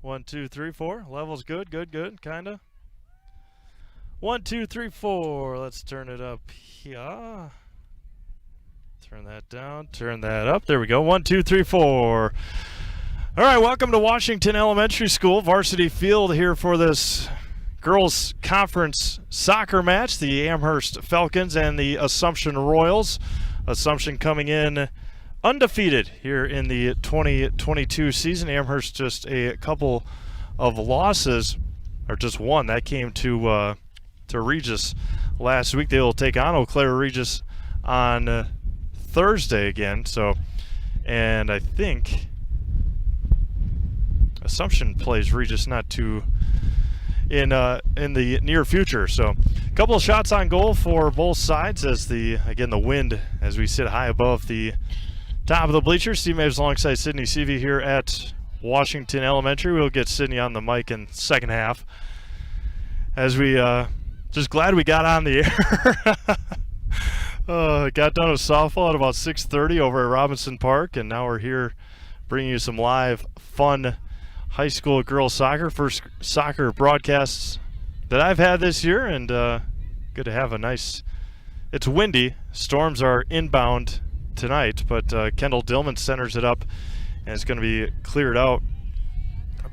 1, 2, 3, 4. Level's good, kinda. 1, 2, 3, 4. Let's turn it up here. Turn that down, turn that up. There we go. 1, 2, 3, 4. All right, welcome to Washington Elementary School. Varsity Field here for this girls conference soccer match. The Amherst Falcons and the Assumption Royals. Assumption coming in undefeated here in the 2022 season. Amherst just a couple of losses, or just one. That came to Regis last week. They will take on Eau Claire Regis on Thursday again. So, and I think Assumption plays Regis not too in the near future. So a couple of shots on goal for both sides as the wind as we sit high above the top of the bleachers. Steve Maves alongside Sydney Seavey here at Washington Elementary. We'll get Sydney on the mic in the second half as we just glad we got on the air. Got done with softball at about 6:30 over at Robinson Park, and now we're here bringing you some live fun high school girls soccer. First soccer broadcasts that I've had this year, and good to have a nice, it's windy. Storms are inbound tonight, but Kendall Dillman centers it up, and it's going to be cleared out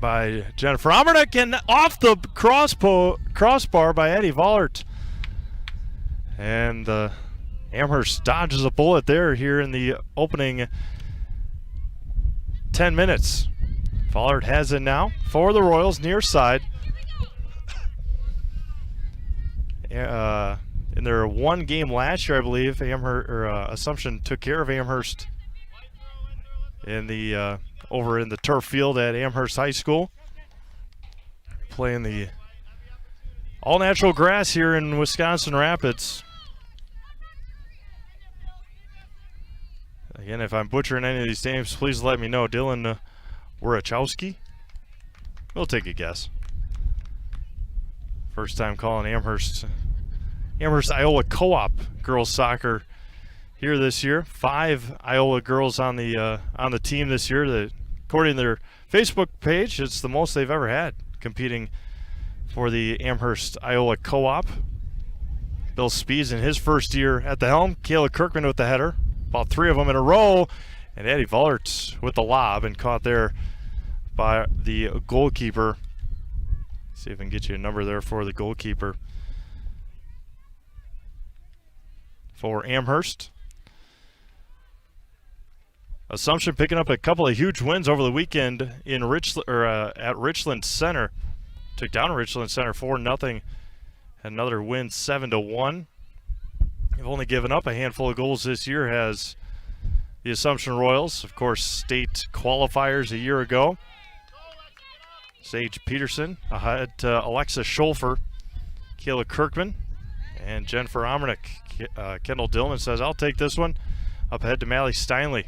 by Jennifer Amherst, and off the crossbar by Eddie Vollert. And Amherst dodges a bullet there here in the opening 10 minutes. Vollert has it now for the Royals, near side. In their one game last year, I believe, Assumption took care of Amherst in the over in the turf field at Amherst High School, playing the all-natural grass here in Wisconsin Rapids. Again, if I'm butchering any of these names, please let me know. Dylan Wurachowski? We'll take a guess. First time calling Amherst Iowa Co-op girls soccer here this year. 5 Iowa girls on the team this year. That, according to their Facebook page, it's the most they've ever had competing for the Amherst Iowa Co-op. Bill Speeds in his first year at the helm. Kayla Kirkman with the header. About 3 of them in a row. And Eddie Vollert with the lob, and caught there by the goalkeeper. See if I can get you a number there for the goalkeeper for Amherst. Assumption picking up a couple of huge wins over the weekend in at Richland Center. Took down Richland Center 4-0. Another win 7-1. They've only given up a handful of goals this year, has the Assumption Royals. Of course, state qualifiers a year ago. Sage Peterson ahead to Alexa Scholfer, Kayla Kirkman, and Jennifer Amherst. Kendall Dillman says, I'll take this one. Up ahead to Mally Steinley.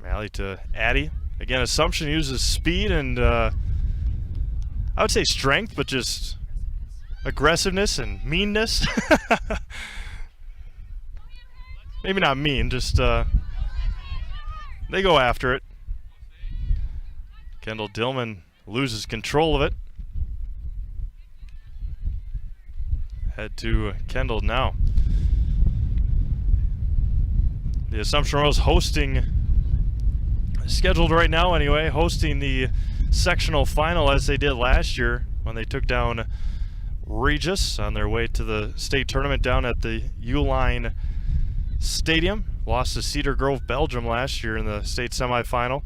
Mally to Addie. Again, Assumption uses speed and I would say strength, but just aggressiveness and meanness. Maybe not mean, just they go after it. Kendall Dillman loses control of it. Head to Kendall now. The Assumption Royals scheduled right now anyway, hosting the sectional final as they did last year when they took down Regis on their way to the state tournament down at the Uline Stadium. Lost to Cedar Grove, Belgium last year in the state semifinal.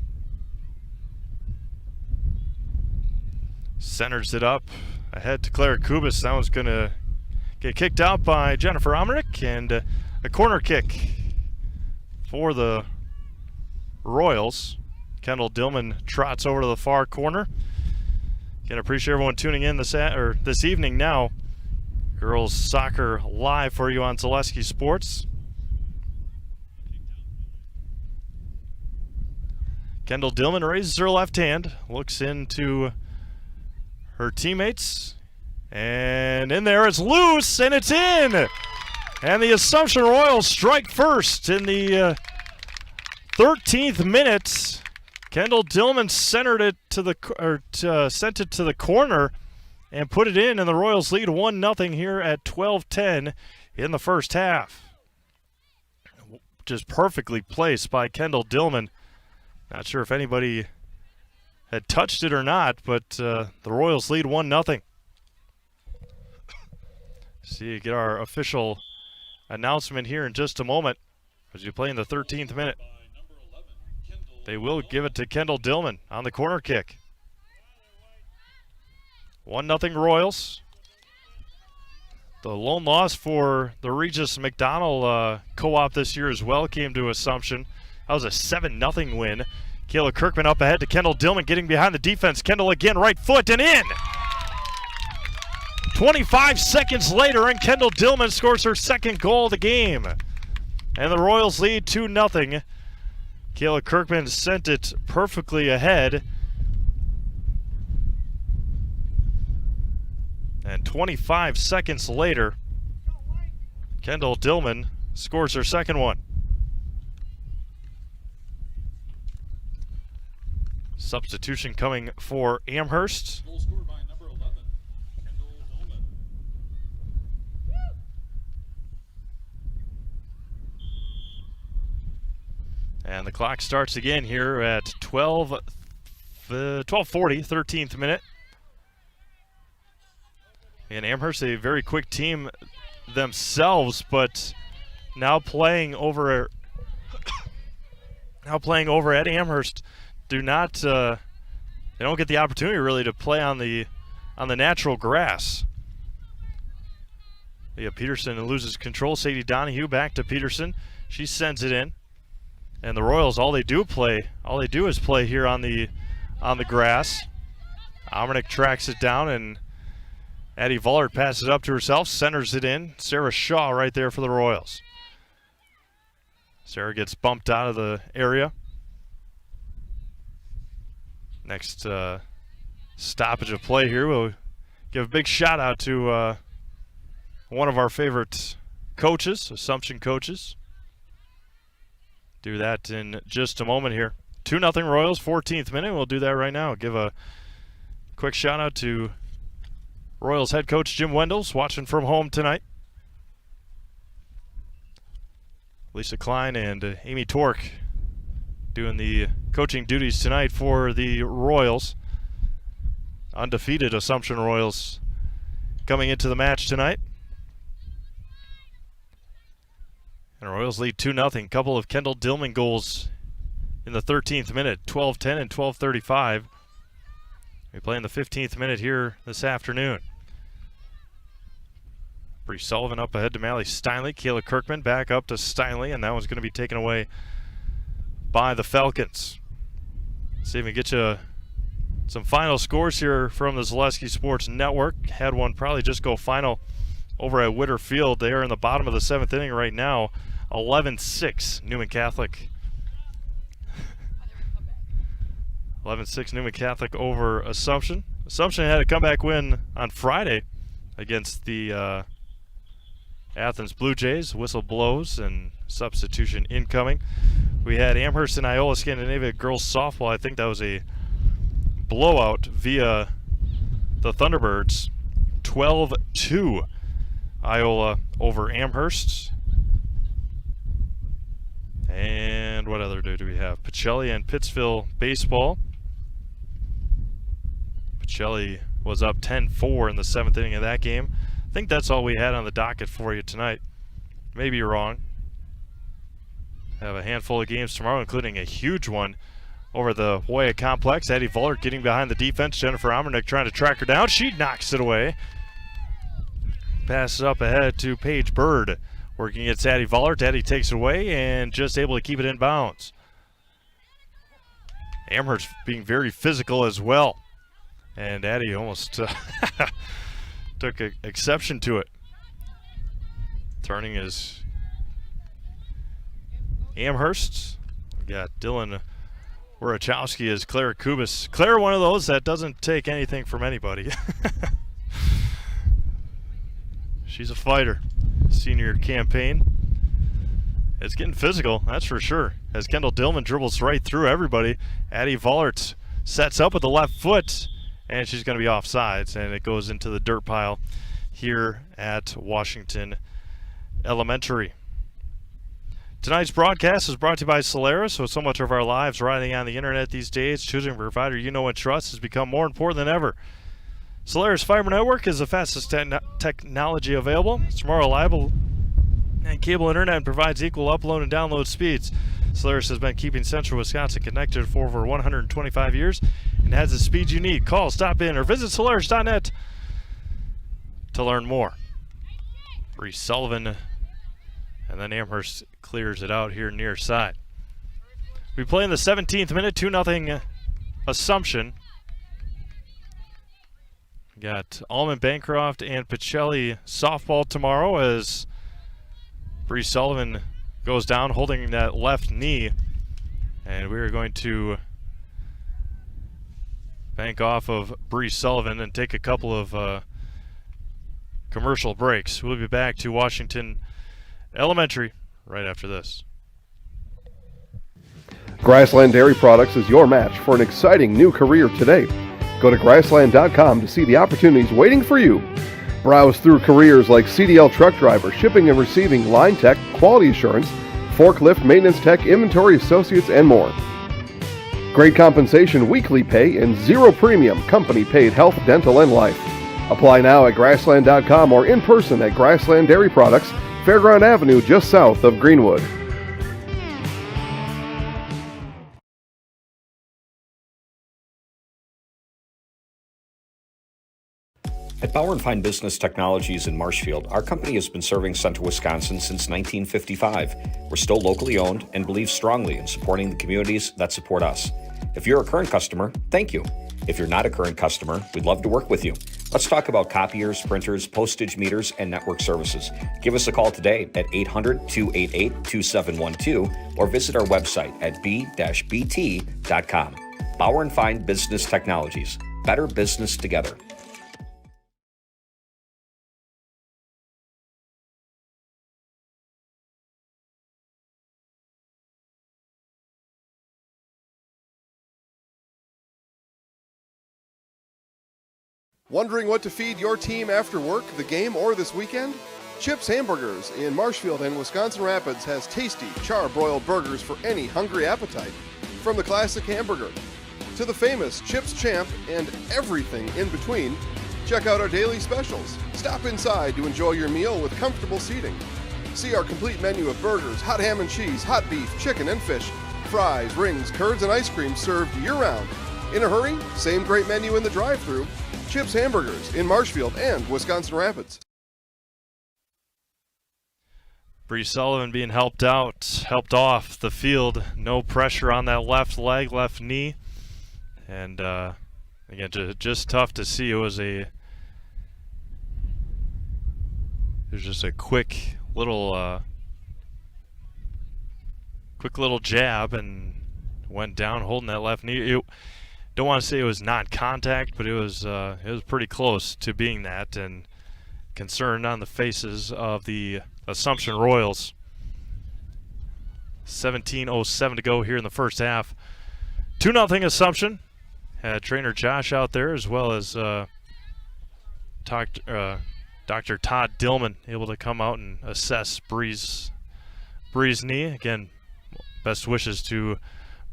Centers it up ahead to Clara Kubis. That one's going to get kicked out by Jennifer Amherst, and a corner kick for the Royals. Kendall Dillman trots over to the far corner. Again, appreciate everyone tuning in this evening now. Girls soccer live for you on Zaleski Sports. Kendall Dillman raises her left hand, looks into her teammates, and in there it's loose, and it's in! And the Assumption Royals strike first in the 13th minute. Kendall Dillman centered it to sent it to the corner and put it in, and the Royals lead 1-0 here at 12:10 in the first half. Just perfectly placed by Kendall Dillman. Not sure if anybody had touched it or not, but the Royals lead 1-0. See, get our official announcement here in just a moment as you play in the 13th minute. They will give it to Kendall Dillman on the corner kick. 1-0 Royals. The lone loss for the Regis McDonald co-op this year as well came to Assumption. That was a 7-0 win. Kayla Kirkman up ahead to Kendall Dillman, getting behind the defense. Kendall again, right foot and in. 25 seconds later, and Kendall Dillman scores her second goal of the game. And the Royals lead 2-0. Kayla Kirkman sent it perfectly ahead. And 25 seconds later, Kendall Dillman scores her second one. Substitution coming for Amherst. Goal scored by number 11, Kendall Dillman. And the clock starts again here at 12:40, 13th minute. And Amherst, a very quick team themselves, but now playing over at Amherst. They don't get the opportunity really to play on the natural grass. Yeah, Peterson loses control. Sadie Donahue back to Peterson. She sends it in. And the Royals, all they do is play here on the grass. Almernick tracks it down, and Addie Vollert passes it up to herself, centers it in. Sarah Shaw right there for the Royals. Sarah gets bumped out of the area. Next stoppage of play here, we'll give a big shout out to one of our favorite coaches, Assumption coaches. Do that in just a moment here. 2-0 Royals, 14th minute. We'll do that right now. Give a quick shout out to Royals head coach Jim Wendels, watching from home tonight. Lisa Klein and Amy Tork doing the coaching duties tonight for the Royals. Undefeated Assumption Royals coming into the match tonight. And Royals lead 2-0. Couple of Kendall Dillman goals in the 13th minute, 12:10 and 12:35. We play in the 15th minute here this afternoon. Bree Sullivan up ahead to Mally Steinley. Kayla Kirkman back up to Steinley, and that one's going to be taken away by the Falcons. See if we can get you some final scores here from the Zaleski Sports Network. Had one probably just go final over at Witter Field. They are in the bottom of the 7th inning right now. 11-6 Newman Catholic. 11-6 Newman Catholic over Assumption. Assumption had a comeback win on Friday against the Athens Blue Jays. Whistle blows and substitution incoming. We had Amherst and Iola Scandinavia girls softball. I think that was a blowout via the Thunderbirds. 12-2 Iola over Amherst. And what other do we have? Pacelli and Pittsville baseball. Pacelli was up 10-4 in the 7th inning of that game. I think that's all we had on the docket for you tonight. Maybe you're wrong. Have a handful of games tomorrow, including a huge one over the WIAA complex. Addie Vollert getting behind the defense. Jennifer Ammernick trying to track her down. She knocks it away. Passes up ahead to Paige Bird. Working against Addie Vollert. Addie takes it away and just able to keep it in bounds. Amherst being very physical as well. And Addie almost took exception to it. Turning is Amherst. We got Dylan Warachowski as Claire Kubis. Claire, one of those that doesn't take anything from anybody. She's a fighter. Senior campaign. It's getting physical, that's for sure. As Kendall Dillman dribbles right through everybody, Addie Vollert sets up with the left foot, and she's going to be offsides, and it goes into the dirt pile here at Washington Elementary. Tonight's broadcast is brought to you by Solaris. So much of our lives riding on the internet these days, choosing a provider you know and trust has become more important than ever. Solaris Fiber Network is the fastest technology available. It's more reliable and cable internet and provides equal upload and download speeds. Solaris has been keeping Central Wisconsin connected for over 125 years and has the speed you need. Call, stop in, or visit Solaris.net to learn more. Bree Sullivan, and then Amherst clears it out here near side. We play in the 17th minute, 2-0 Assumption. We got Allman Bancroft and Pacelli softball tomorrow as Bree Sullivan goes down holding that left knee. And we are going to bank off of Bree Sullivan and take a couple of commercial breaks. We'll be back to Washington Elementary right after this. Grassland Dairy Products is your match for an exciting new career today. Go to grassland.com to see the opportunities waiting for you. Browse through careers like CDL truck driver, shipping and receiving, line tech, quality assurance, forklift, maintenance tech, inventory associates, and more. Great compensation, weekly pay, and zero premium company-paid health, dental, and life. Apply now at grassland.com or in person at Grassland Dairy Products, Fairground Avenue, just south of Greenwood. At Bauer & Fine Business Technologies in Marshfield, our company has been serving Central Wisconsin since 1955. We're still locally owned and believe strongly in supporting the communities that support us. If you're a current customer, thank you. If you're not a current customer, we'd love to work with you. Let's talk about copiers, printers, postage meters, and network services. Give us a call today at 800-288-2712 or visit our website at b-bt.com. Bauer & Fine Business Technologies. Better business together. Wondering what to feed your team after work, the game, or this weekend? Chips Hamburgers in Marshfield and Wisconsin Rapids has tasty, char-broiled burgers for any hungry appetite. From the classic hamburger to the famous Chips Champ and everything in between, check out our daily specials. Stop inside to enjoy your meal with comfortable seating. See our complete menu of burgers, hot ham and cheese, hot beef, chicken and fish, fries, rings, curds, and ice cream served year-round. In a hurry? Same great menu in the drive-thru. Chips Hamburgers in Marshfield and Wisconsin Rapids. Bree Sullivan being helped off the field. No pressure on that left leg, left knee. And again, just tough to see. It was just a quick little jab and went down holding that left knee. Don't want to say it was non-contact, but it was pretty close to being that, and concern on the faces of the Assumption Royals. 17:07 to go here in the first half. 2-0 Assumption. Had trainer Josh out there as well as Dr. Todd Dillman able to come out and assess Bree's knee. Again, best wishes to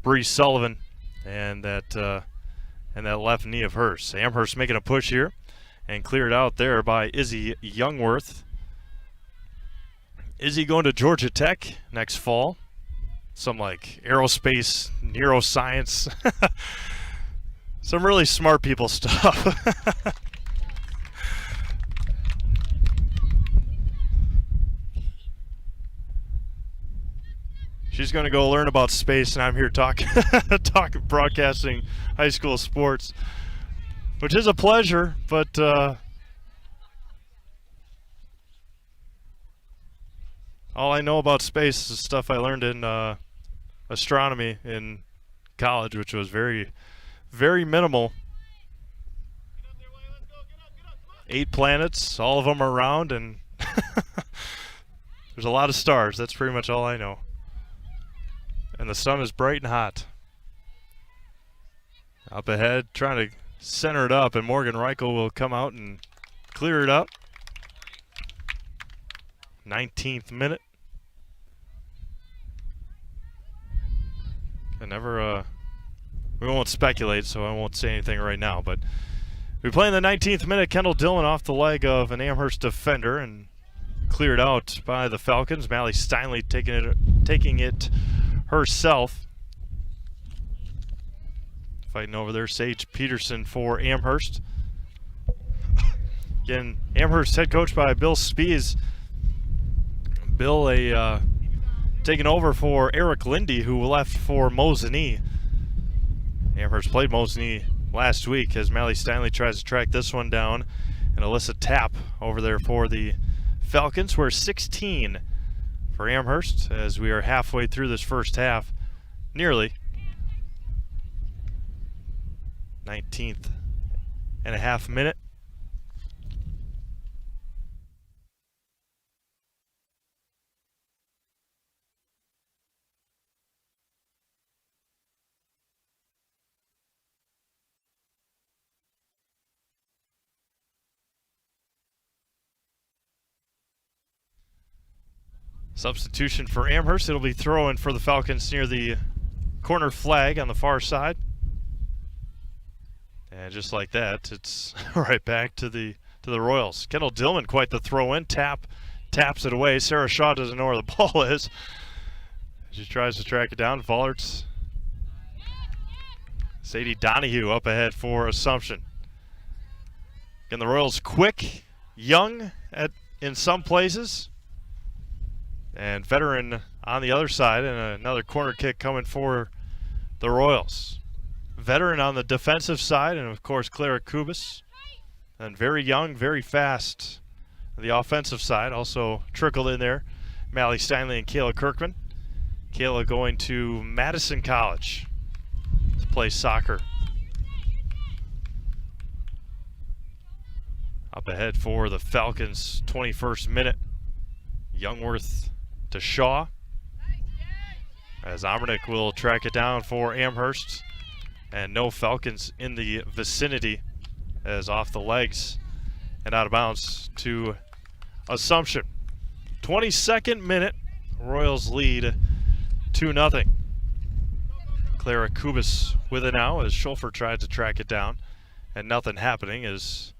Bree Sullivan and that left knee of hers. Amherst making a push here and cleared out there by Izzy Youngworth. Izzy going to Georgia Tech next fall. Some like aerospace, neuroscience, some really smart people stuff. She's going to go learn about space, and I'm here talking broadcasting high school sports, which is a pleasure, but all I know about space is stuff I learned in astronomy in college, which was very, very minimal. 8 planets, all of them are round, and There's a lot of stars. That's pretty much all I know. And the sun is bright and hot. Up ahead, trying to center it up, and Morgan Reichel will come out and clear it up. 19th minute. We won't speculate, so I won't say anything right now, but we play in the 19th minute. Kendall Dillon off the leg of an Amherst defender and cleared out by the Falcons. Mally Steinley taking it herself. Fighting over there, Sage Peterson for Amherst. Again, Amherst head coach by Bill Spies. Bill taking over for Eric Lindy, who left for Mosinee. Amherst played Mosinee last week as Mally Steinley tries to track this one down. And Alyssa Tapp over there for the Falcons. We're 16 for Amherst as we are halfway through this first half. Nearly. 19th and a half minute. Substitution for Amherst. It'll be throw-in for the Falcons near the corner flag on the far side. And just like that, it's right back to the Royals. Kendall Dillman, quite the throw-in. Taps it away. Sarah Shaw doesn't know where the ball is. She tries to track it down. Vollerts. Sadie Donahue up ahead for Assumption. Again, the Royals quick, young in some places. And veteran on the other side, and another corner kick coming for the Royals. Veteran on the defensive side, and of course Clara Kubis. And very young, very fast on the offensive side. Also trickled in there, Mally Steinley and Kayla Kirkman. Kayla going to Madison College to play soccer. Up ahead for the Falcons, 21st minute. Youngworth to Shaw, as Amernick will track it down for Amherst, and no Falcons in the vicinity as off the legs and out of bounds to Assumption. 22nd minute, Royals lead 2-0. Clara Kubis with it now as Schulfer tried to track it down, and nothing happening as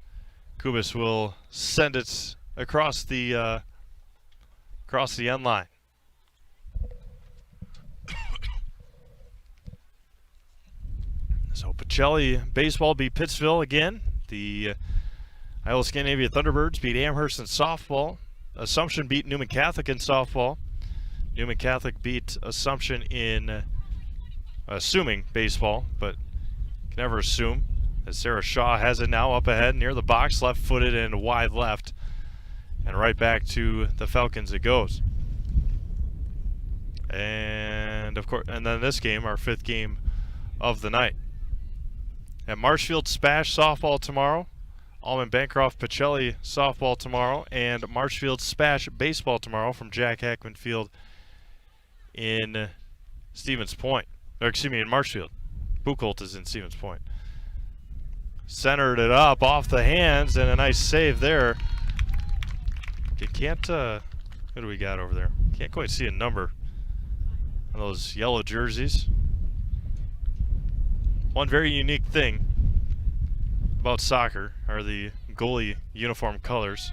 Kubis will send it across the end line. So Pacelli baseball beat Pittsville again. The Iowa Scandinavia Thunderbirds beat Amherst in softball. Assumption beat Newman Catholic in softball. Newman Catholic beat Assumption in assuming baseball, but can never assume. As Sarah Shaw has it now up ahead near the box, left-footed and wide left. And right back to the Falcons it goes. And of course, and then this game, our 5th game of the night. At Marshfield Spash softball tomorrow, Allman Bancroft Pacelli softball tomorrow, and Marshfield Spash baseball tomorrow from Jack Hackman Field in Stevens Point. Or excuse me, in Marshfield. Buchholz is in Stevens Point. Centered it up off the hands, and a nice save there. You can't, what do we got over there? Can't quite see a number on those yellow jerseys. One very unique thing about soccer are the goalie uniform colors.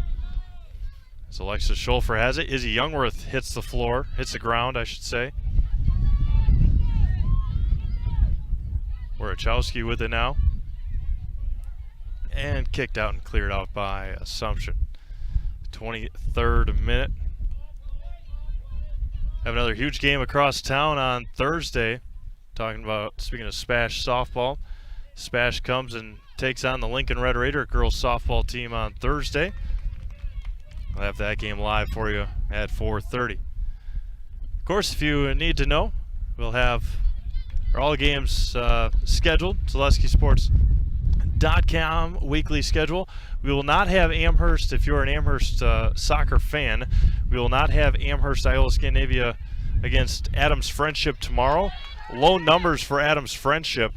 So Alexis Schulfer has it. Izzy Youngworth hits the ground, I should say. Warachowski with it now. And kicked out and cleared out by Assumption. 23rd minute. Have another huge game across town on Thursday. Talking about, speaking of Spash softball, Spash comes and takes on the Lincoln Red Raider girls softball team on Thursday. I'll have that game live for you at 4:30. Of course, if you need to know, we'll have all games scheduled. Zaleski Sports postgame.com weekly schedule. We will not have Amherst, if you're an Amherst soccer fan, we will not have Amherst Iola Scandinavia against Adams Friendship tomorrow. Low numbers for Adams Friendship,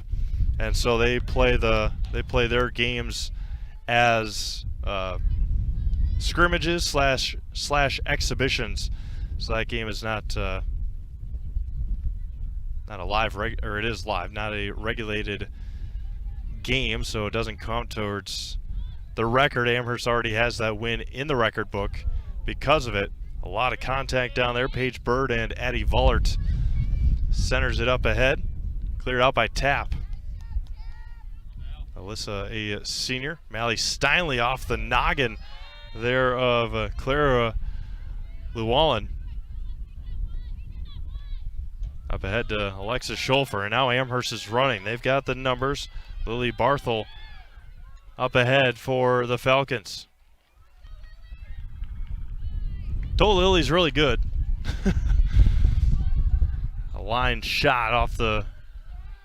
and so they play their games as scrimmages slash exhibitions. So that game is not a live or it is live, not a regulated game, so it doesn't count towards the record. Amherst already has that win in the record book because of it. A lot of contact down there. Paige Bird and Addie Vollert centers it up ahead. Cleared out by Tapp. Alyssa, a senior. Mally Steinley off the noggin there of Clara Llewellyn. Up ahead to Alexis Scholfer, and now Amherst is running. They've got the numbers. Lily Barthel up ahead for the Falcons. Told Lily's really good. A line shot off the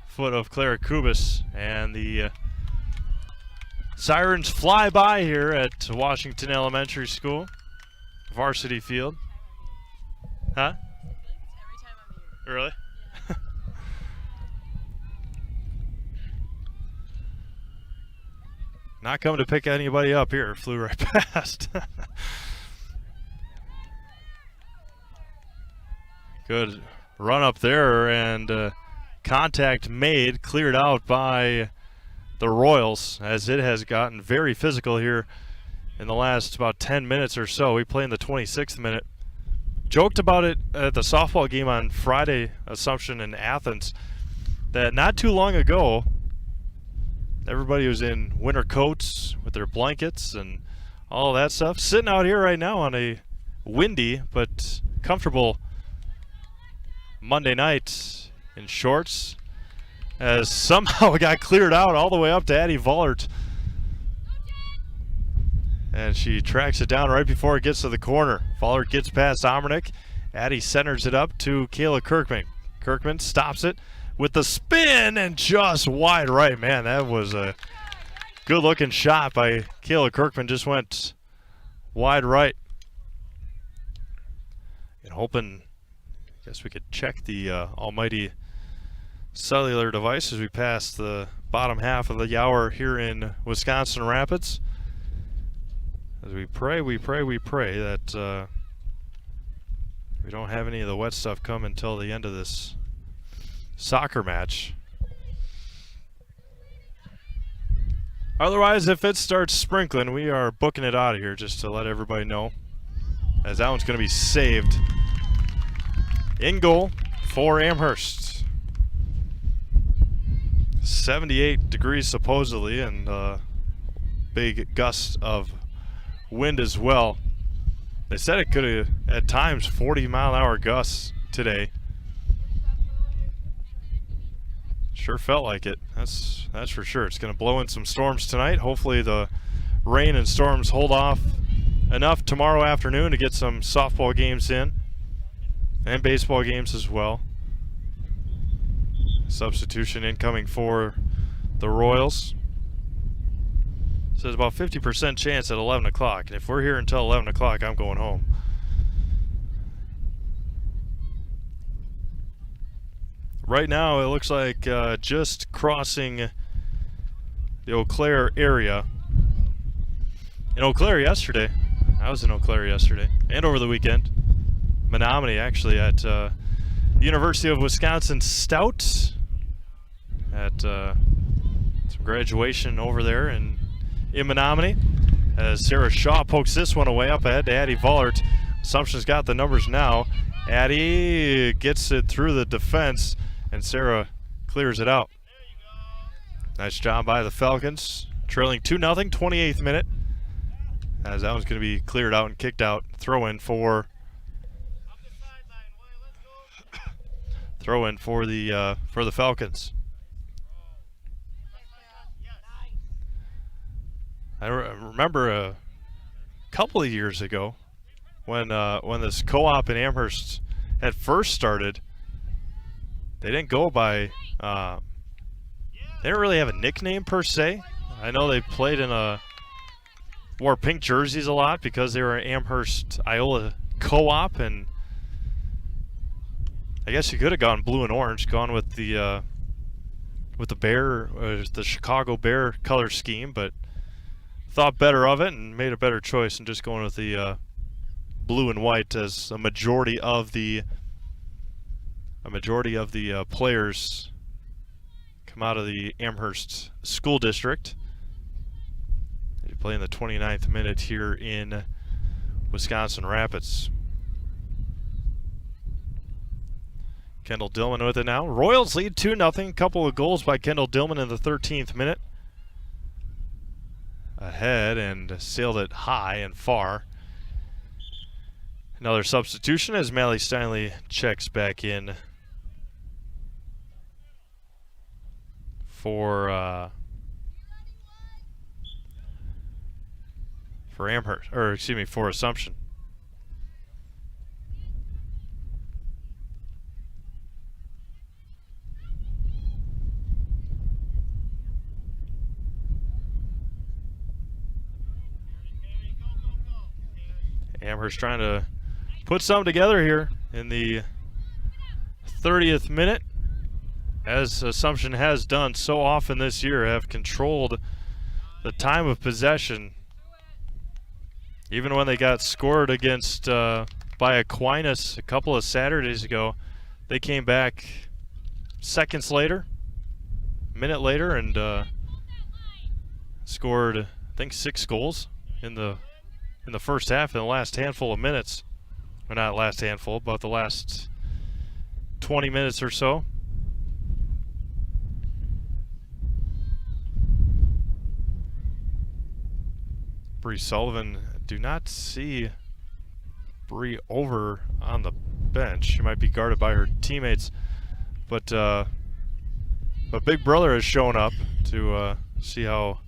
foot of Clara Kubis, and the sirens fly by here at Washington Elementary School, varsity field. Huh? Really? Not coming to pick anybody up here. Flew right past. Good run up there, and contact made, cleared out by the Royals, as it has gotten very physical here in the last about 10 minutes or so. We play in the 26th minute. Joked about it at the softball game on Friday, Assumption in Athens, that not too long ago, everybody was in winter coats with their blankets and all that stuff. Sitting out here right now on a windy but comfortable Monday night in shorts, as somehow it got cleared out all the way up to Addie Vollert. And she tracks it down right before it gets to the corner. Vollert gets past Omernick. Addie centers it up to Kayla Kirkman. Kirkman stops it with the spin and just wide right. Man, that was a good-looking shot by Kayla Kirkman. Just went wide right. And hoping, I guess we could check the almighty cellular device as we pass the bottom half of the hour here in Wisconsin Rapids. As we pray that we don't have any of the wet stuff come until the end of this soccer match. Otherwise, if it starts sprinkling, we are booking it out of here, just to let everybody know, as that one's going to be saved. In goal for Amherst. 78 degrees supposedly, and big gust of wind as well. They said it could have at times 40-mile-an-hour gusts today. Sure felt like it. That's for sure. It's going to blow in some storms tonight. Hopefully the rain and storms hold off enough tomorrow afternoon to get some softball games in, and baseball games as well. Substitution incoming for the Royals. Says about 50% chance at 11 o'clock. And if we're here until 11 o'clock, I'm going home. Right now, it looks like just crossing the Eau Claire area. In Eau Claire yesterday. I was in Eau Claire yesterday and over the weekend. Menominee, actually, at University of Wisconsin Stout. At some graduation over there in Menominee, as Sarah Shaw pokes this one away up ahead to Addie Vollert. Assumption's got the numbers now. Addie gets it through the defense, and Sarah clears it out. Nice job by the Falcons, trailing 2-0, 28th minute, as that one's going to be cleared out and kicked out. Throw in for the Falcons. I remember a couple of years ago when this co-op in Amherst had first started. They didn't go by, they didn't really have a nickname per se. I know they played wore pink jerseys a lot because they were an Amherst Iola co-op, and I guess you could have gone blue and orange, gone with the Chicago Bear color scheme, but thought better of it and made a better choice and just going with the blue and white as a majority of the players come out of the Amherst school district. They play in the 29th minute here in Wisconsin Rapids. Kendall Dillman with it now. Royals lead 2-0. Couple of goals by Kendall Dillman in the 13th minute. Ahead and sailed it high and far. Another substitution as Mally Steinley checks back in for Amherst, or excuse me, for Assumption. Amherst trying to put something together here in the 30th minute, as Assumption has done so often this year, have controlled the time of possession. Even when they got scored against by Aquinas a couple of Saturdays ago, they came back seconds later, a minute later, and scored, I think, 6 goals in the first half in the last handful of minutes. Or not last handful, but the last 20 minutes or so. Bree Sullivan, do not see Bree over on the bench. She might be guarded by her teammates, but Big Brother has shown up to see how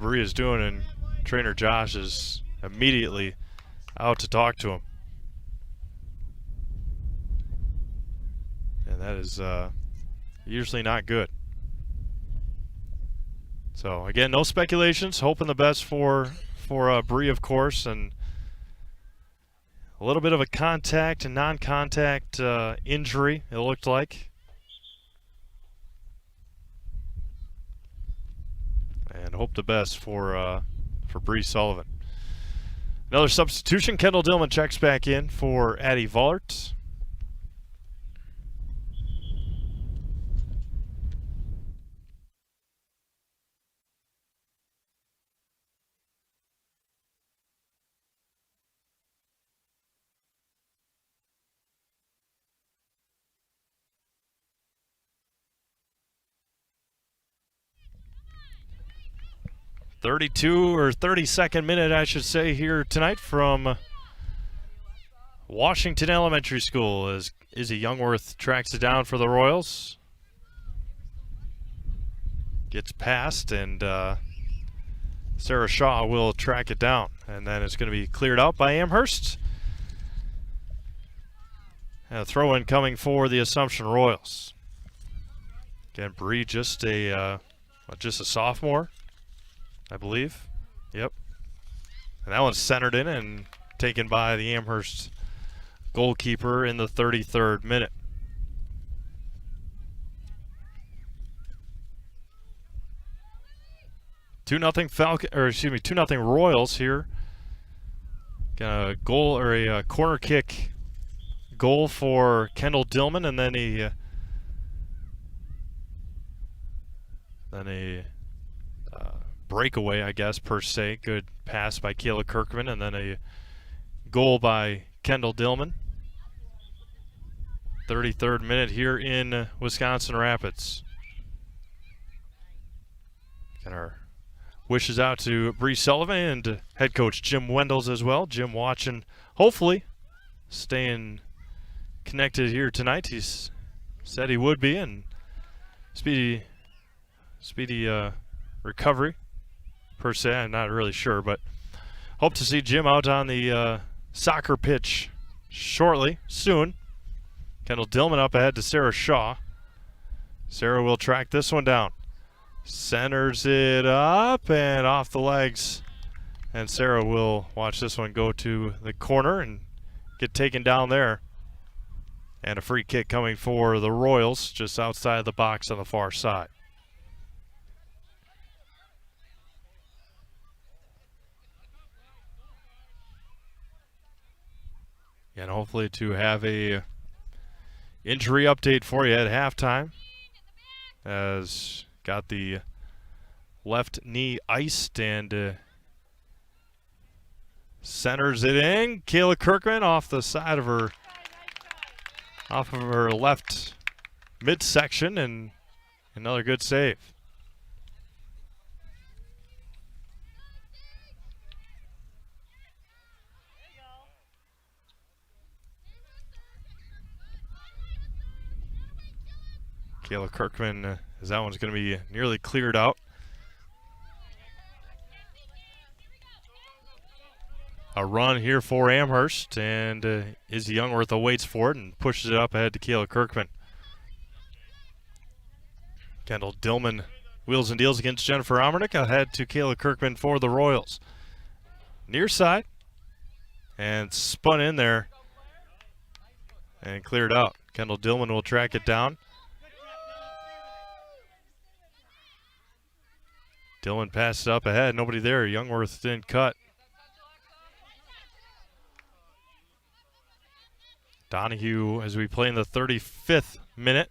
Bree is doing, and trainer Josh is immediately out to talk to him. And that is usually not good. So again, no speculations, hoping the best for Bree, of course, and a little bit of a contact and non-contact injury, it looked like. And hope the best for Bree Sullivan. Another substitution. Kendall Dillman checks back in for Addie Vollert. or 32nd minute, I should say, here tonight from Washington Elementary School as Izzy Youngworth tracks it down for the Royals. Gets past, and Sarah Shaw will track it down. And then it's going to be cleared out by Amherst. And a throw-in coming for the Assumption Royals. Again, Bree just a sophomore, I believe. Yep. And that one's centered in and taken by the Amherst goalkeeper in the 33rd minute. Two nothing Royals here. Got a goal, or a corner kick goal for Kendall Dillman, and then a breakaway, I guess, per se. Good pass by Kayla Kirkman, and then a goal by Kendall Dillman. 33rd minute here in Wisconsin Rapids. Got our wishes out to Bree Sullivan and head coach Jim Wendels as well. Jim watching, hopefully staying connected here tonight. He's said he would be, and speedy recovery, per se. I'm not really sure, but hope to see Jim out on the soccer pitch soon. Kendall Dillman up ahead to Sarah Shaw. Sarah will track this one down. Centers it up and off the legs. And Sarah will watch this one go to the corner and get taken down there. And a free kick coming for the Royals just outside the box on the far side. And hopefully to have a injury update for you at halftime, as got the left knee iced and centers it in. Kayla Kirkman off the side of her, off of her left midsection, and another good save. Kayla Kirkman, as that one's going to be nearly cleared out. A run here for Amherst, and Izzy Youngworth awaits for it and pushes it up ahead to Kayla Kirkman. Kendall Dillman wheels and deals against Jennifer Amernick, ahead to Kayla Kirkman for the Royals. Near side, and spun in there and cleared out. Kendall Dillman will track it down. Dillman passes up ahead, nobody there. Youngworth didn't cut. Donahue, as we play in the 35th minute.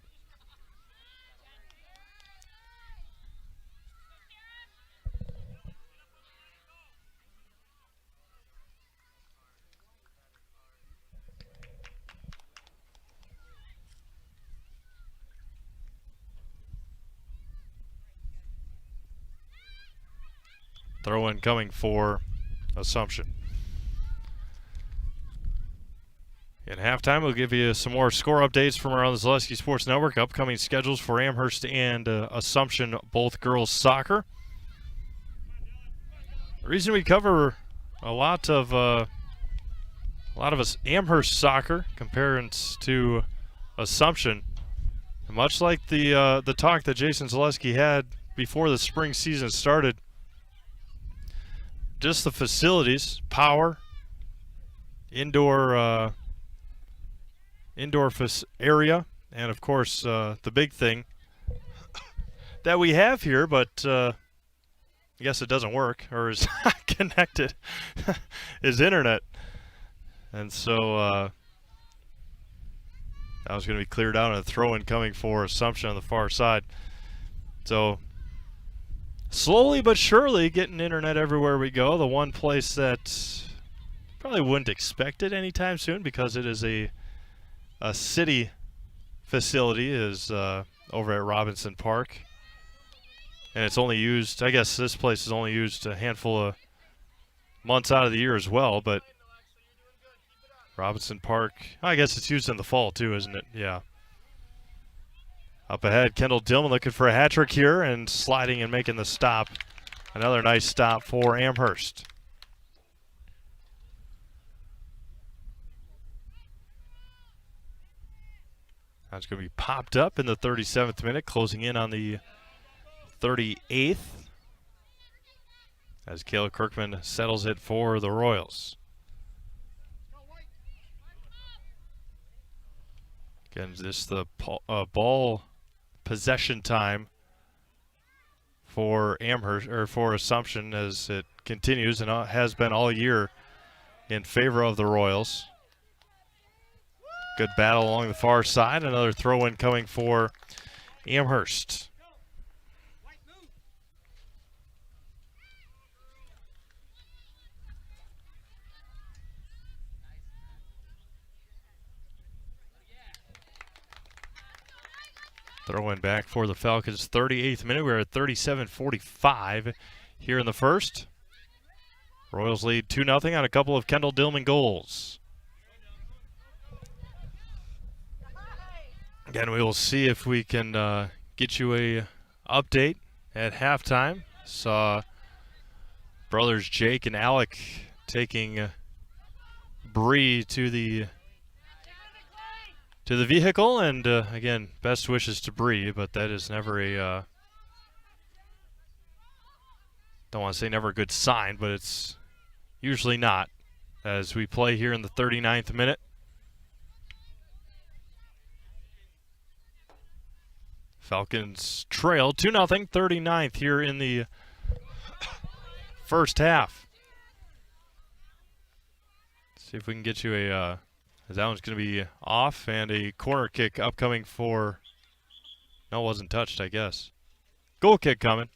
Throw in coming for Assumption. In halftime, we'll give you some more score updates from around the Zaleski Sports Network. Upcoming schedules for Amherst and Assumption, both girls soccer. The reason we cover a lot of us Amherst soccer comparing to Assumption, much like the talk that Jason Zaleski had before the spring season started. Just the facilities, power, indoor area, and of course the big thing that we have here, but I guess it doesn't work or is not connected, is internet. And so that was going to be cleared out, and a throw-in coming for Assumption on the far side. So slowly but surely getting internet everywhere we go. The one place that probably wouldn't expect it anytime soon, because it is a city facility, is over at Robinson Park. And it's only used, I guess this place is only used a handful of months out of the year as well, but Robinson Park, I guess it's used in the fall too, isn't it? Yeah. Up ahead, Kendall Dillman looking for a hat trick here and sliding and making the stop. Another nice stop for Amherst. That's going to be popped up in the 37th minute, closing in on the 38th, as Kayla Kirkman settles it for the Royals. Again, this the ball possession time for Amherst, or for Assumption, as it continues and has been all year in favor of the Royals. Good battle along the far side. Another throw-in coming for Amherst. Throw in back for the Falcons. 38th minute. We're at 37:45 here in the first. Royals lead 2-0 on a couple of Kendall Dillman goals. Again, we will see if we can get you a update at halftime. Saw brothers Jake and Alec taking Bree to to the vehicle, and again, best wishes to Bree, but that is never a, don't want to say never a good sign, but it's usually not, as we play here in the 39th minute. Falcons trail 2-0, 39th here in the first half. See if we can get you a, as that one's going to be off, and a corner kick upcoming for, no, it wasn't touched, I guess. Goal kick coming.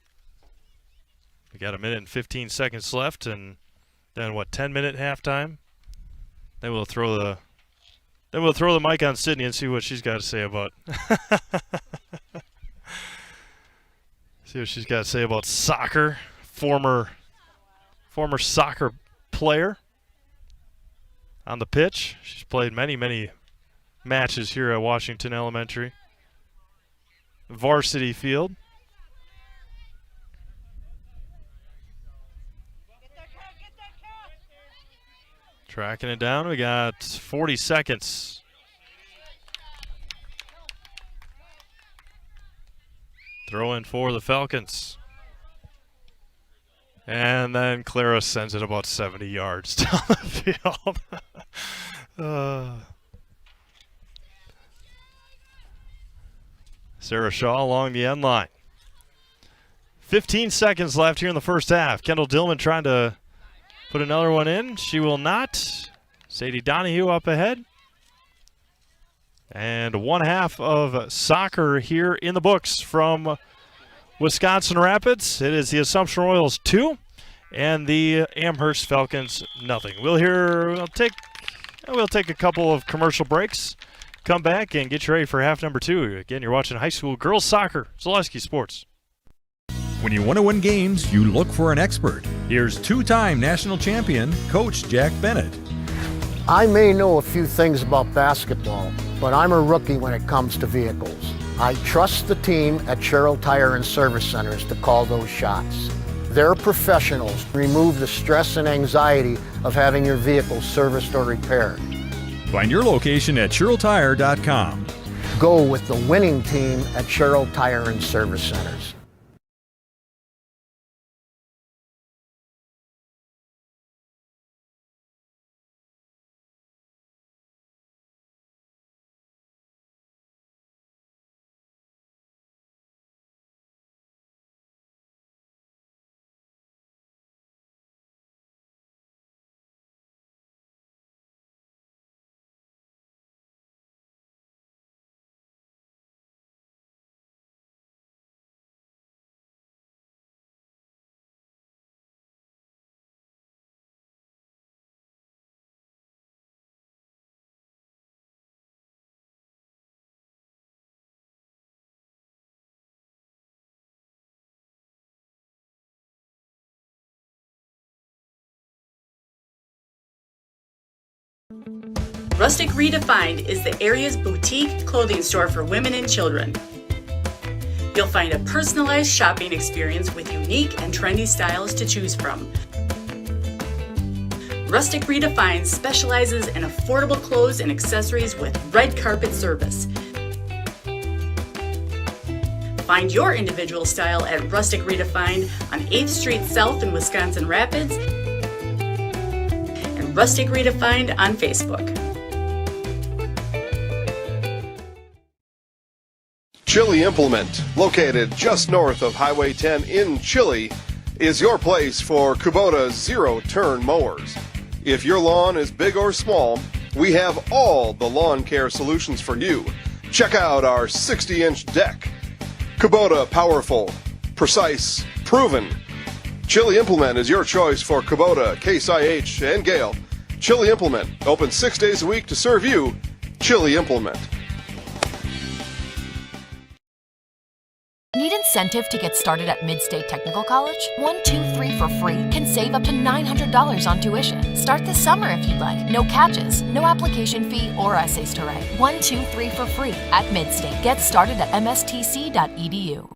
We got 1 minute and 15 seconds left, and then what, 10-minute halftime? Then we'll throw the mic on Sydney and see what she's got to say about see what she's got to say about soccer. Former soccer player on the pitch. She's played many matches here at Washington Elementary varsity field. Tracking it down. We got 40 seconds. Throw in for the Falcons. And then Clara sends it about 70 yards down the field. Sarah Shaw along the end line. 15 seconds left here in the first half. Kendall Dillman trying to put another one in. She will not. Sadie Donahue up ahead. And one half of soccer here in the books from Wisconsin Rapids. It is the Assumption Royals 2 and the Amherst Falcons nothing. We'll take a couple of commercial breaks. Come back and get you ready for half number 2. Again, you're watching high school girls soccer. Zaleski Sports. When you want to win games, you look for an expert. Here's two-time national champion, Coach Jack Bennett. I may know a few things about basketball, but I'm a rookie when it comes to vehicles. I trust the team at Sherrill Tire and Service Centers to call those shots. They're professionals. Remove the stress and anxiety of having your vehicle serviced or repaired. Find your location at SherrillTire.com. Go with the winning team at Sherrill Tire and Service Centers. Rustic Redefined is the area's boutique clothing store for women and children. You'll find a personalized shopping experience with unique and trendy styles to choose from. Rustic Redefined specializes in affordable clothes and accessories with red carpet service. Find your individual style at Rustic Redefined on 8th Street South in Wisconsin Rapids and Rustic Redefined on Facebook. Chili Implement, located just north of Highway 10 in Chili, is your place for Kubota zero-turn mowers. If your lawn is big or small, we have all the lawn care solutions for you. Check out our 60-inch deck. Kubota powerful, precise, proven. Chili Implement is your choice for Kubota, Case IH, and Gale. Chili Implement, open 6 days a week to serve you. Chili Implement. Need incentive to get started at Mid-State Technical College? 1-2-3 for free can save up to $900 on tuition. Start this summer if you'd like. No catches, no application fee or essays to write. 1-2-3 for free at Mid-State. Get started at mstc.edu.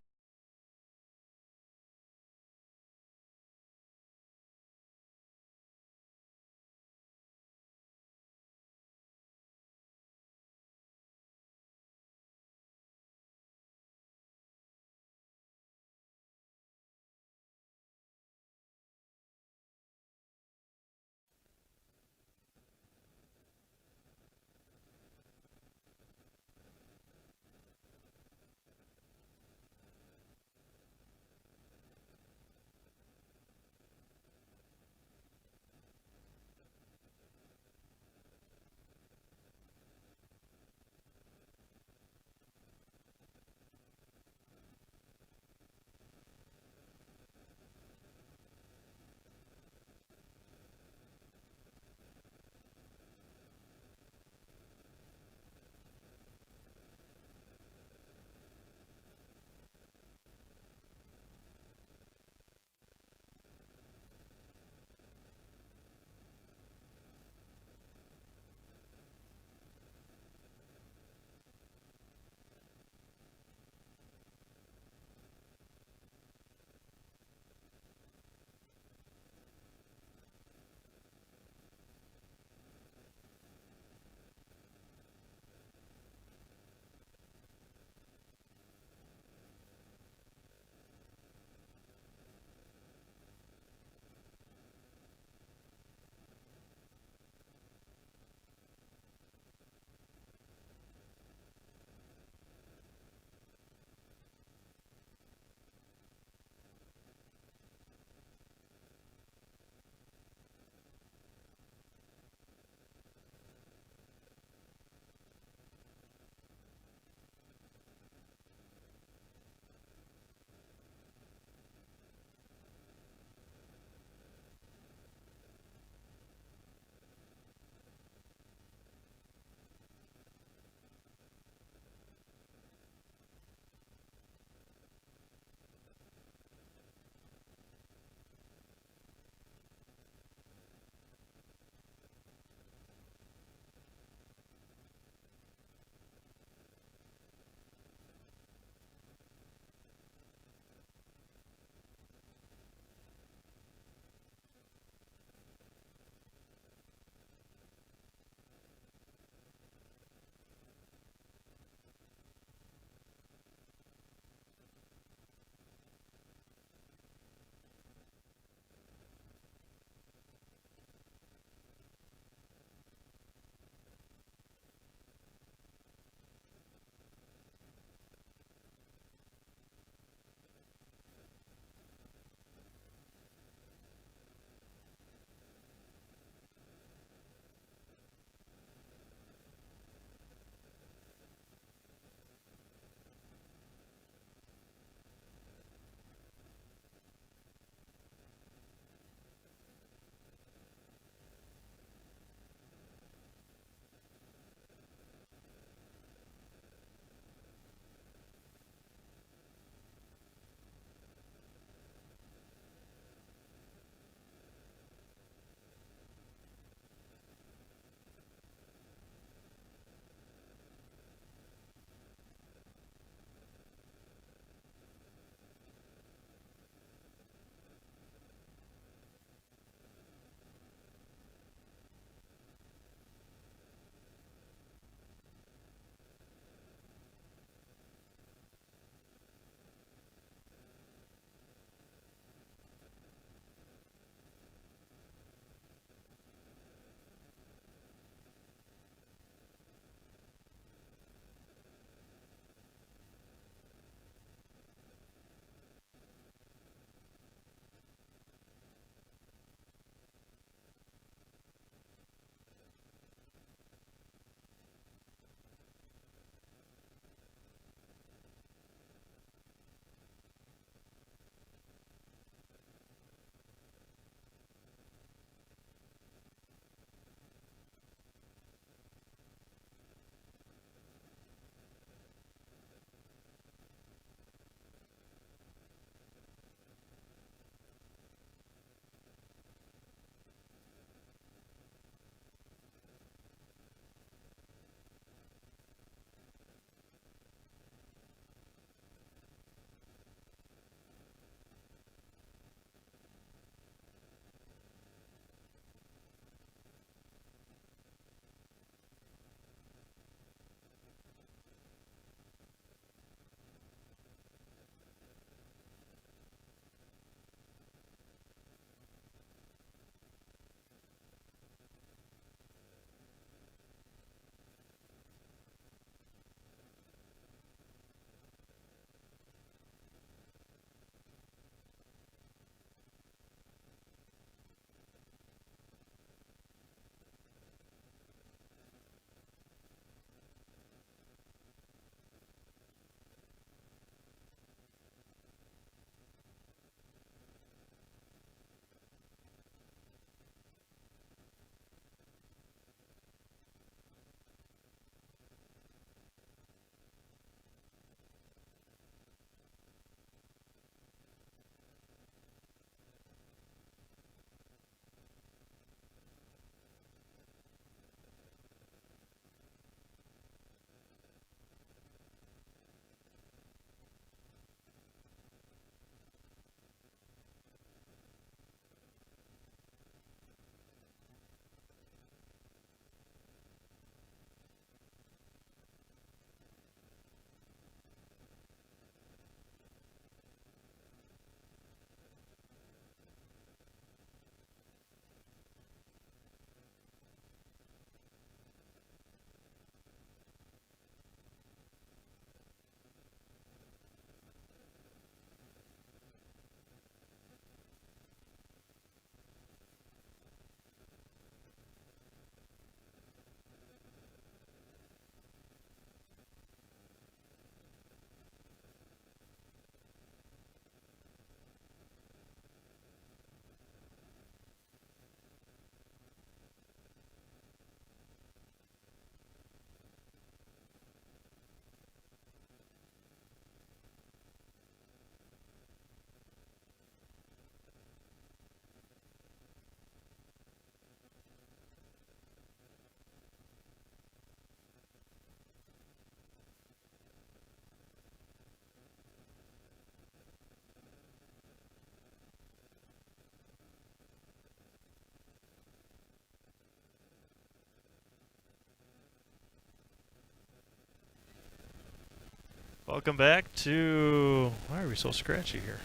Welcome back to... Why are we so scratchy here?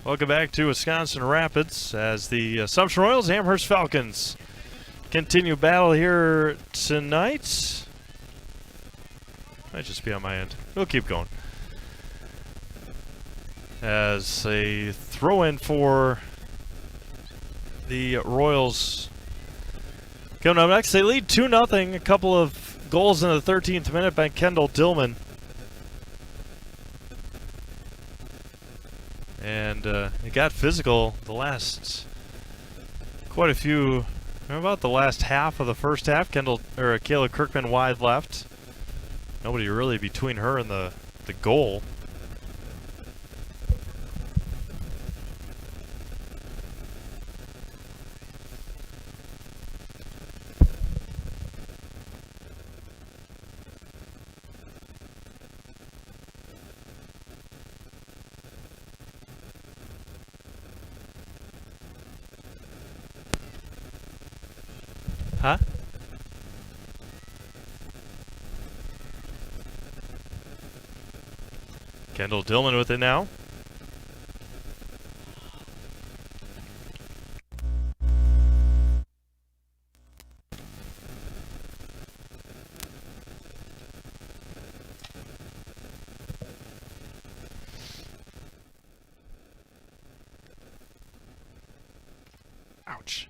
Welcome back to Wisconsin Rapids as the Assumption Royals, Amherst Falcons continue battle here tonight. Might just be on my end. We'll keep going. As a throw-in for the Royals coming up next. They lead 2-0. A couple of goals in the 13th minute by Kendall Dillman. And it got physical the last quite a few, about the last half of the first half. Kayla Kirkman wide left. Nobody really between her and the goal. Huh? Kendall Dillman with it now. Ouch.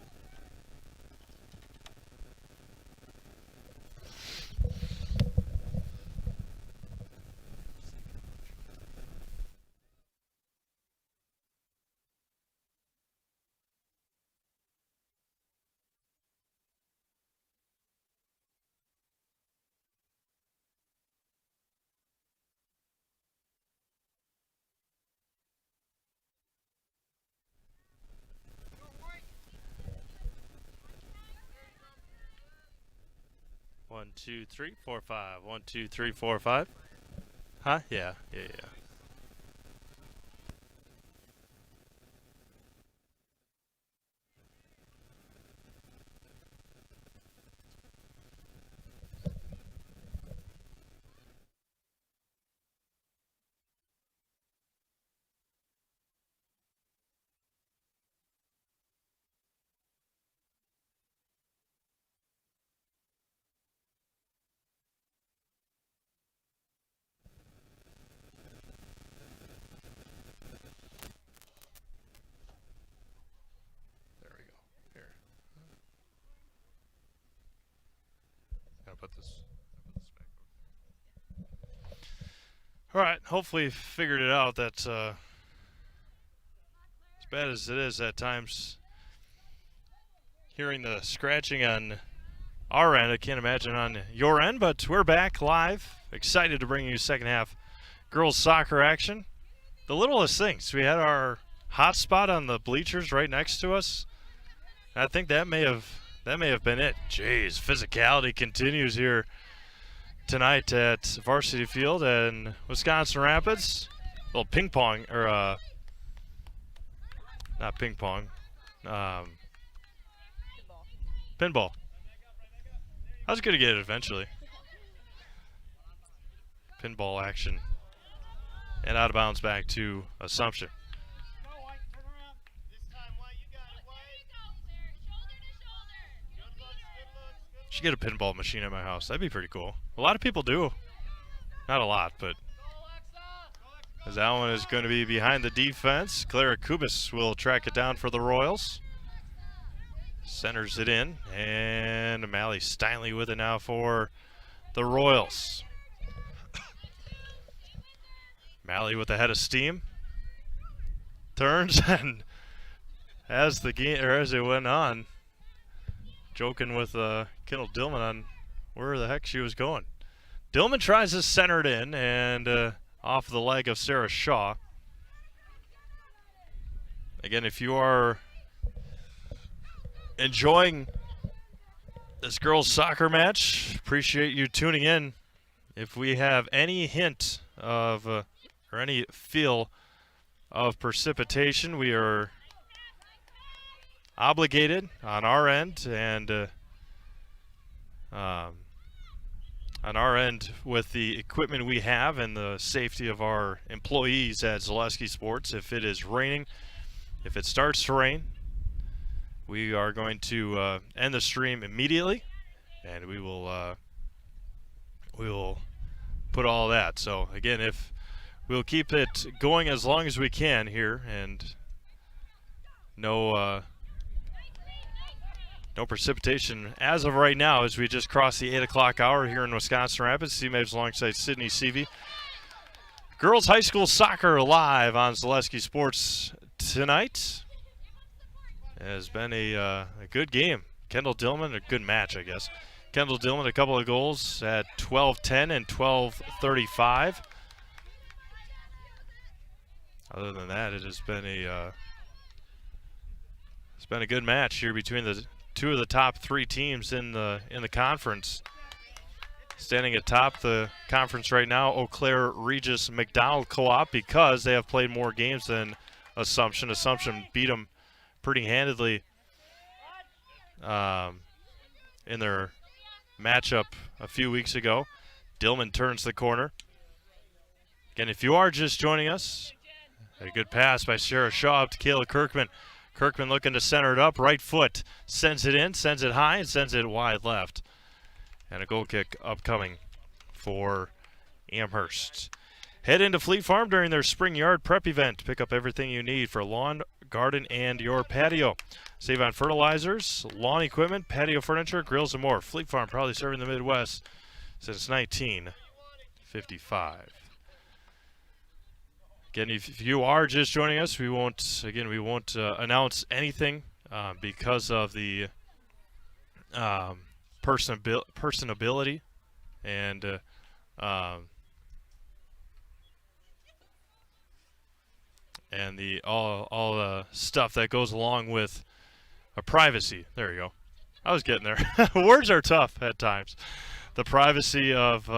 One, two, three, four, five. 1, 2, 3, 4, 5. Huh? Yeah. Put this back. All right, hopefully figured it out. That as bad as it is at times, hearing the scratching on our end, I can't imagine on your end. But we're back live, excited to bring you second half girls soccer action. The littlest things. We had our hot spot on the bleachers right next to us. I think that may have been it. Jeez, physicality continues here tonight at Varsity Field and Wisconsin Rapids. A little ping pong, or not ping pong, pinball. I was gonna get it eventually. Pinball action. And out of bounds back to Assumption. Should get a pinball machine at my house. That'd be pretty cool. A lot of people do. Not a lot, but as that one is going to be behind the defense. Clara Kubis will track it down for the Royals. Centers it in, and Mally Steinley with it now for the Royals. Mally with the head of steam. Turns, and as the game, or as it went on, joking with Kendall Dillman on where the heck she was going. Dillman tries to center it in, and off the leg of Sarah Shaw. Again, if you are enjoying this girls' soccer match, appreciate you tuning in. If we have any hint of, or any feel of precipitation, we are obligated on our end, and on our end with the equipment we have and the safety of our employees at Zaleski Sports. If it is raining, if it starts to rain, we are going to end the stream immediately, and we will put all that. So again, if we'll keep it going as long as we can here, and no precipitation as of right now as we just crossed the 8 o'clock hour here in Wisconsin Rapids. C-Mavs alongside Sydney Seavey. Girls high school soccer live on Zaleski Sports tonight. It has been a good game. Kendall Dillman, a good match, I guess. Kendall Dillman, a couple of goals at 12:10 and 12:35. Other than that, it has been a good match here between the two of the top three teams in the conference. Standing atop the conference right now, Eau Claire Regis McDonald Co-op, because they have played more games than Assumption. Assumption beat them pretty handedly in their matchup a few weeks ago. Dillman turns the corner. Again, if you are just joining us, a good pass by Sarah Shaw up to Kayla Kirkman. Kirkman looking to center it up, right foot, sends it in, sends it high, and sends it wide left. And a goal kick upcoming for Amherst. Head into Fleet Farm during their spring yard prep event. Pick up everything you need for lawn, garden, and your patio. Save on fertilizers, lawn equipment, patio furniture, grills, and more. Fleet Farm, proudly serving the Midwest since 1955. Again, if you are just joining us, we won't announce anything because of the personability and the all the stuff that goes along with privacy. There you go. I was getting there. Words are tough at times. The privacy of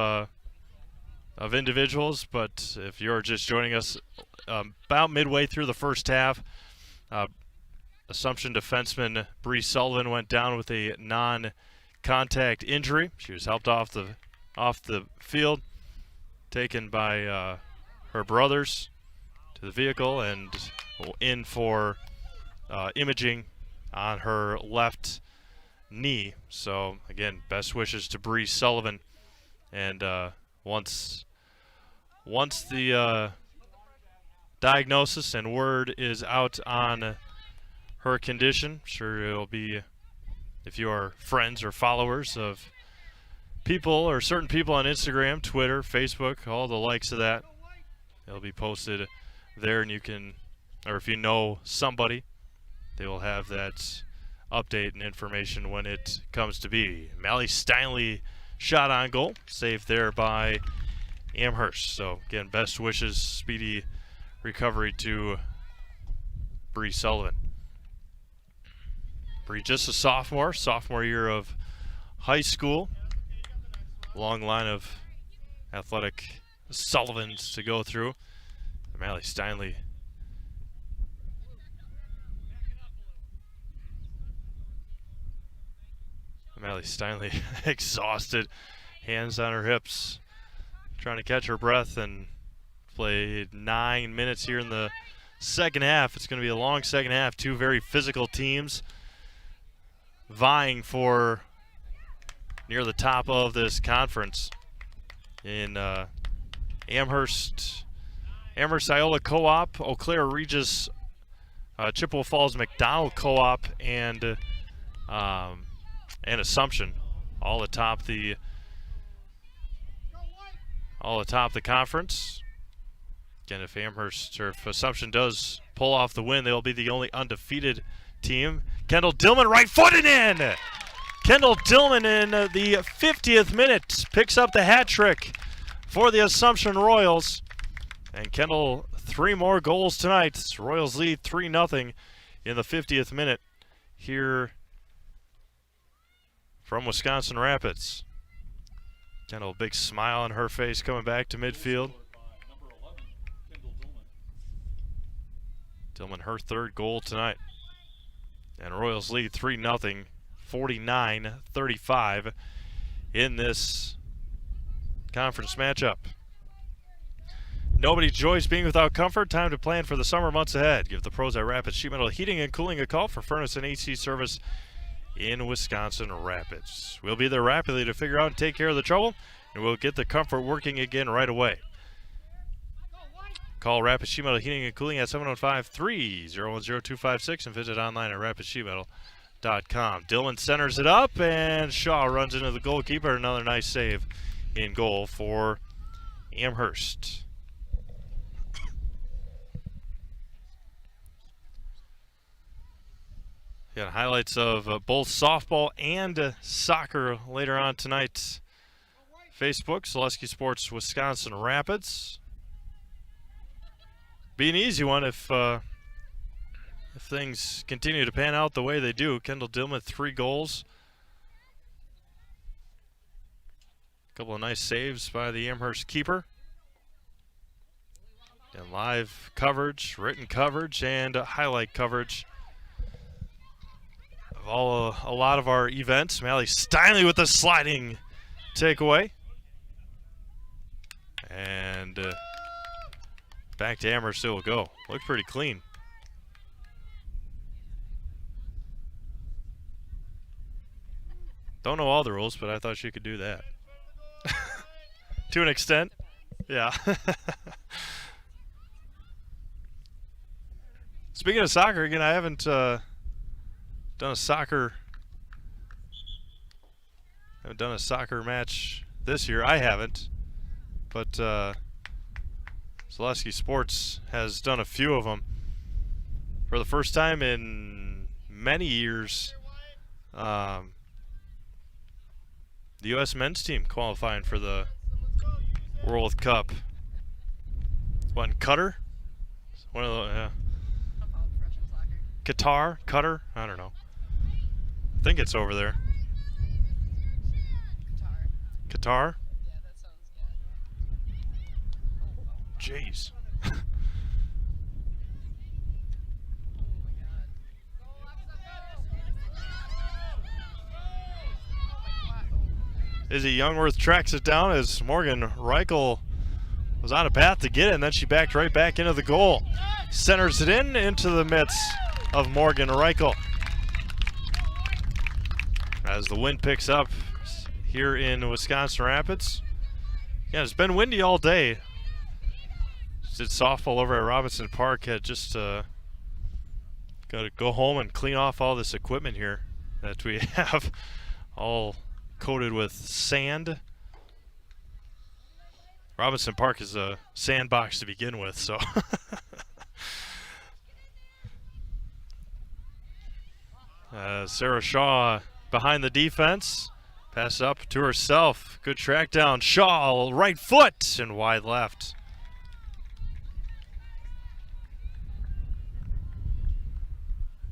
individuals, but if you're just joining us, about midway through the first half, Assumption defenseman Bree Sullivan went down with a non-contact injury. She was helped off the field, taken by her brothers to the vehicle, and in for imaging on her left knee. So again, best wishes to Bree Sullivan, and once the diagnosis and word is out on her condition, sure it'll be, if you are friends or followers of people or certain people on Instagram, Twitter, Facebook, all the likes of that, it'll be posted there, and you can, or if you know somebody, they will have that update and information when it comes to be. Mally Steinley shot on goal, saved there by Amherst. So again, best wishes, speedy recovery to Bree Sullivan. Bree, just a sophomore year of high school. Long line of athletic Sullivans to go through. Mally Steinley exhausted, hands on her hips, trying to catch her breath, and played 9 minutes here in the second half. It's going to be a long second half. Two very physical teams vying for near the top of this conference. In Amherst Iola Co-op, Eau Claire Regis, Chippewa Falls McDonald Co-op, and Assumption, all atop the conference. Again, if Amherst or if Assumption does pull off the win, they'll be the only undefeated team. Kendall Dillman right-footed in! Kendall Dillman in the 50th minute picks up the hat trick for the Assumption Royals. And Kendall, 3 more goals tonight. Royals lead 3-0 in the 50th minute here from Wisconsin Rapids. Kendall, big smile on her face coming back to midfield. Dillman, her 3rd goal tonight. And Royals lead 3-0, 49-35 in this conference matchup. Nobody enjoys being without comfort. Time to plan for the summer months ahead. Give the pros at Rapids Sheet Metal Heating and Cooling a call for furnace and AC service in Wisconsin Rapids. We'll be there rapidly to figure out and take care of the trouble, and we'll get the comfort working again right away. Call Rapids Sheet Metal Heating and Cooling at 715-301-0256 and visit online at rapidsheetmetal.com. Dillman centers it up, and Shaw runs into the goalkeeper. Another nice save in goal for Amherst. Got highlights of both softball and soccer later on tonight. Facebook, Zaleski Sports Wisconsin Rapids. Be an easy one if things continue to pan out the way they do. Kendall Dillman, 3 goals. A couple of nice saves by the Amherst keeper. And live coverage, written coverage, and highlight coverage of a lot of our events. Mally Steinley with a sliding takeaway. And back to Amherst it will go. Looked pretty clean. Don't know all the rules, but I thought she could do that. To an extent, yeah. Speaking of soccer, again, I haven't done a soccer match this year. I haven't, but Zaleski Sports has done a few of them. For the first time in many years, the U.S. men's team qualifying for the World Cup. What, in Qatar? One of the, yeah. Qatar? I don't know. I think it's over there. Qatar? Yeah, that sounds good. Jeez. Izzy Youngworth tracks it down as Morgan Reichel was on a path to get it, and then she backed right back into the goal. Centers it into the midst of Morgan Reichel. As the wind picks up here in Wisconsin Rapids. Yeah, it's been windy all day. Just did softball over at Robinson Park. Had just got to go home and clean off all this equipment here that we have all coated with sand. Robinson Park is a sandbox to begin with, so. Sarah Shaw behind the defense. Pass up to herself. Good track down. Shaw, right foot and wide left.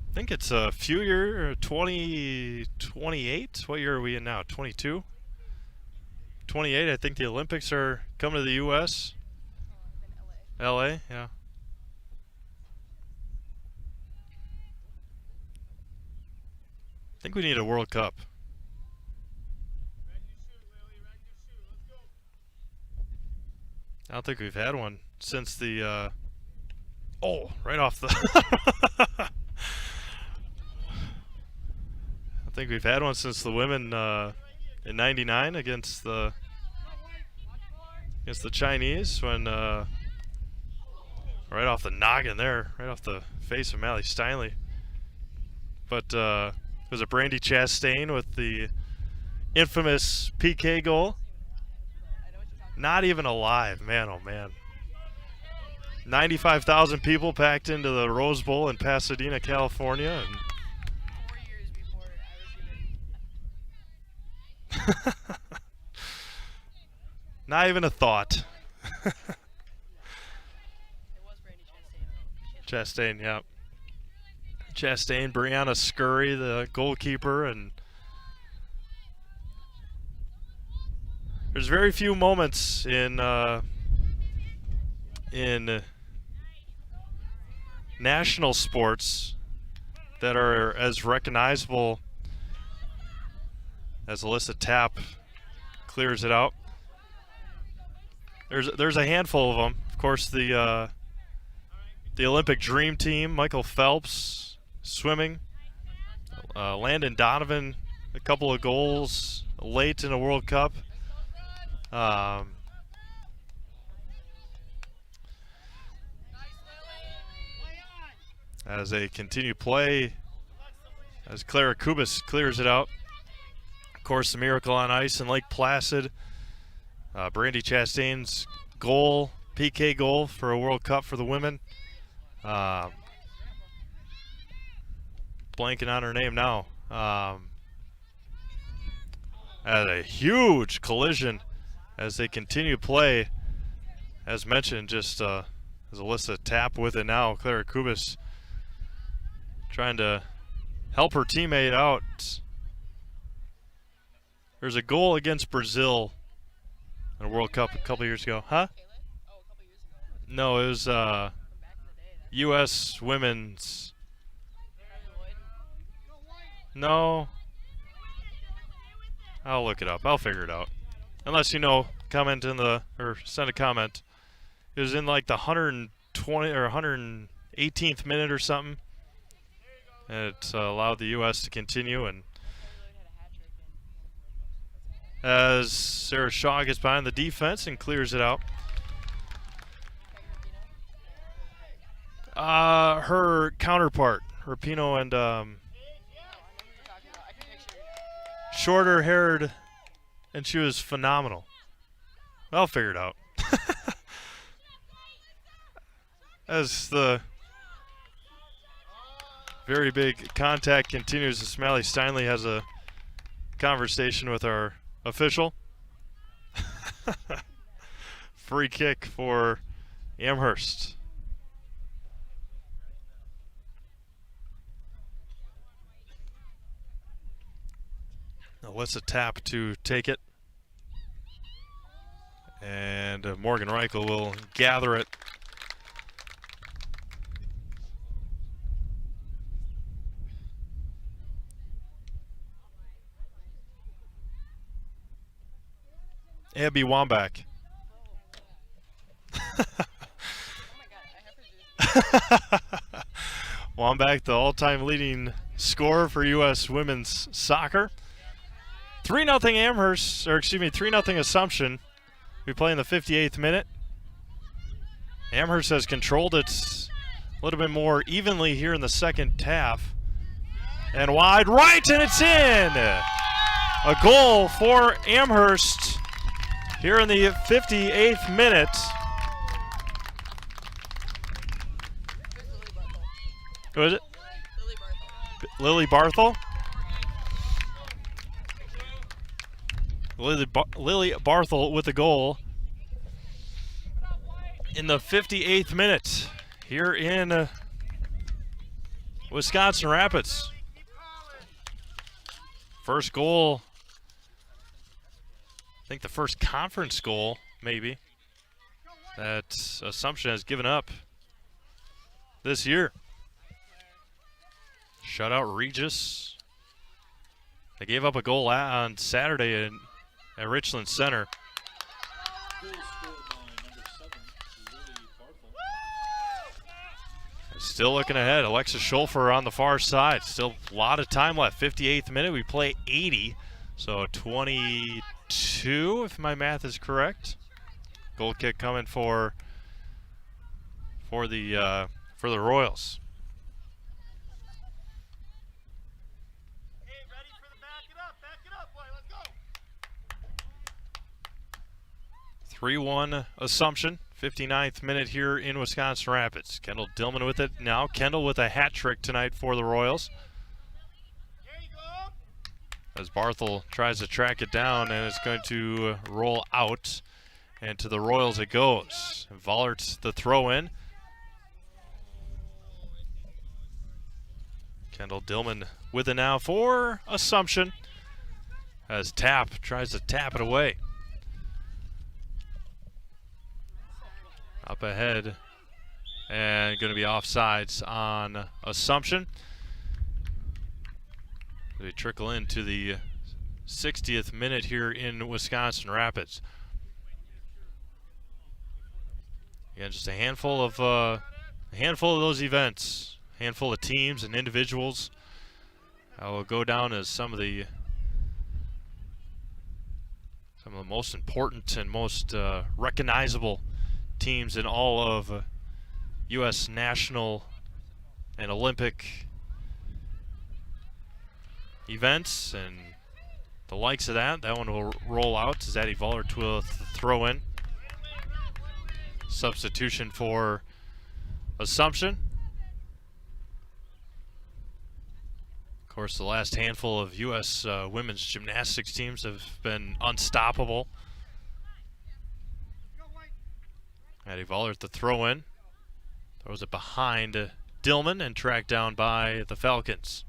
I think it's a few year, 2028. What year are we in now? 22? 28. I think the Olympics are coming to the U.S. LA, yeah. I think we need a World Cup. I don't think we've had one since the oh, right off the I think we've had one since the women in '99 against the Chinese, when right off the noggin there, right off the face of Mally Steinley. But it was a Brandy Chastain with the infamous PK goal. Not even alive, man, oh man. 95,000 people packed into the Rose Bowl in Pasadena, California. And 4 years before I was even... not even a thought. It was Brandy Chastain. Chastain, yeah. Chastain, Brianna Scurry, the goalkeeper, and there's very few moments in national sports that are as recognizable as Alyssa Tapp clears it out. There's a handful of them. Of course, the Olympic Dream Team, Michael Phelps, swimming. Landon Donovan, a couple of goals late in the World Cup. As they continue play, as Clara Kubis clears it out. Of course, the miracle on ice in Lake Placid. Brandy Chastain's goal, PK goal for a World Cup for the women. Blanking on her name now. At a huge collision as they continue play. As mentioned, just as Alyssa Tapp with it now. Clara Kubis trying to help her teammate out. There's a goal against Brazil in a World Cup a couple years ago. Huh? No, it was U.S. women's. No. I'll look it up. I'll figure it out. Unless you know, comment in the, or send a comment. It was in like the 120 or 118th minute or something. And it allowed the U.S. to continue. And as Sarah Shaw gets behind the defense and clears it out. Her counterpart, Rapinoe, and shorter haired, and she was phenomenal. I'll figure it out. As the very big contact continues, Smiley Steinley has a conversation with our official. Free kick for Amherst. Alyssa Tapp to take it. And Morgan Reichel will gather it. Abby Wambach. Wambach, the all-time leading scorer for U.S. women's soccer. 3-0 Amherst, or excuse me, 3-0 Assumption. We play in the 58th minute. Amherst has controlled it a little bit more evenly here in the second half. And wide right, and it's in! A goal for Amherst here in the 58th minute. Who is it? Lily Barthel. Lily Barthel with the goal in the 58th minute here in Wisconsin Rapids. First goal, I think the first conference goal, maybe, that Assumption has given up this year. Shutout Regis. They gave up a goal on Saturday at Richland Center. Goal scored by number 7, Lily Barthel. Still looking ahead. Alexis Schulfer on the far side. Still a lot of time left. 58th minute. We play 80. So 22, if my math is correct. Goal kick coming for the Royals. Hey, ready for the back it up, boy, let's go. 3-1 Assumption. 59th minute here in Wisconsin Rapids. Kendall Dillman with it now. Kendall with a hat trick tonight for the Royals. As Barthel tries to track it down, and it's going to roll out. And to the Royals it goes. Vollert's the throw in. Kendall Dillman with it now for Assumption. As Tapp tries to tap it away. Up ahead, and going to be offsides on Assumption. They trickle into the 60th minute here in Wisconsin Rapids. Again, just a handful of those events, a handful of teams and individuals. I will go down as some of the most important and most recognizable teams in all of U.S. national and Olympic events and the likes of that. That one will roll out. Zadie Vollert will throw in. Substitution for Assumption. Of course, the last handful of U.S. Women's gymnastics teams have been unstoppable. Zadie Vollert the throw in. Throws it behind Dillman and tracked down by the Falcons.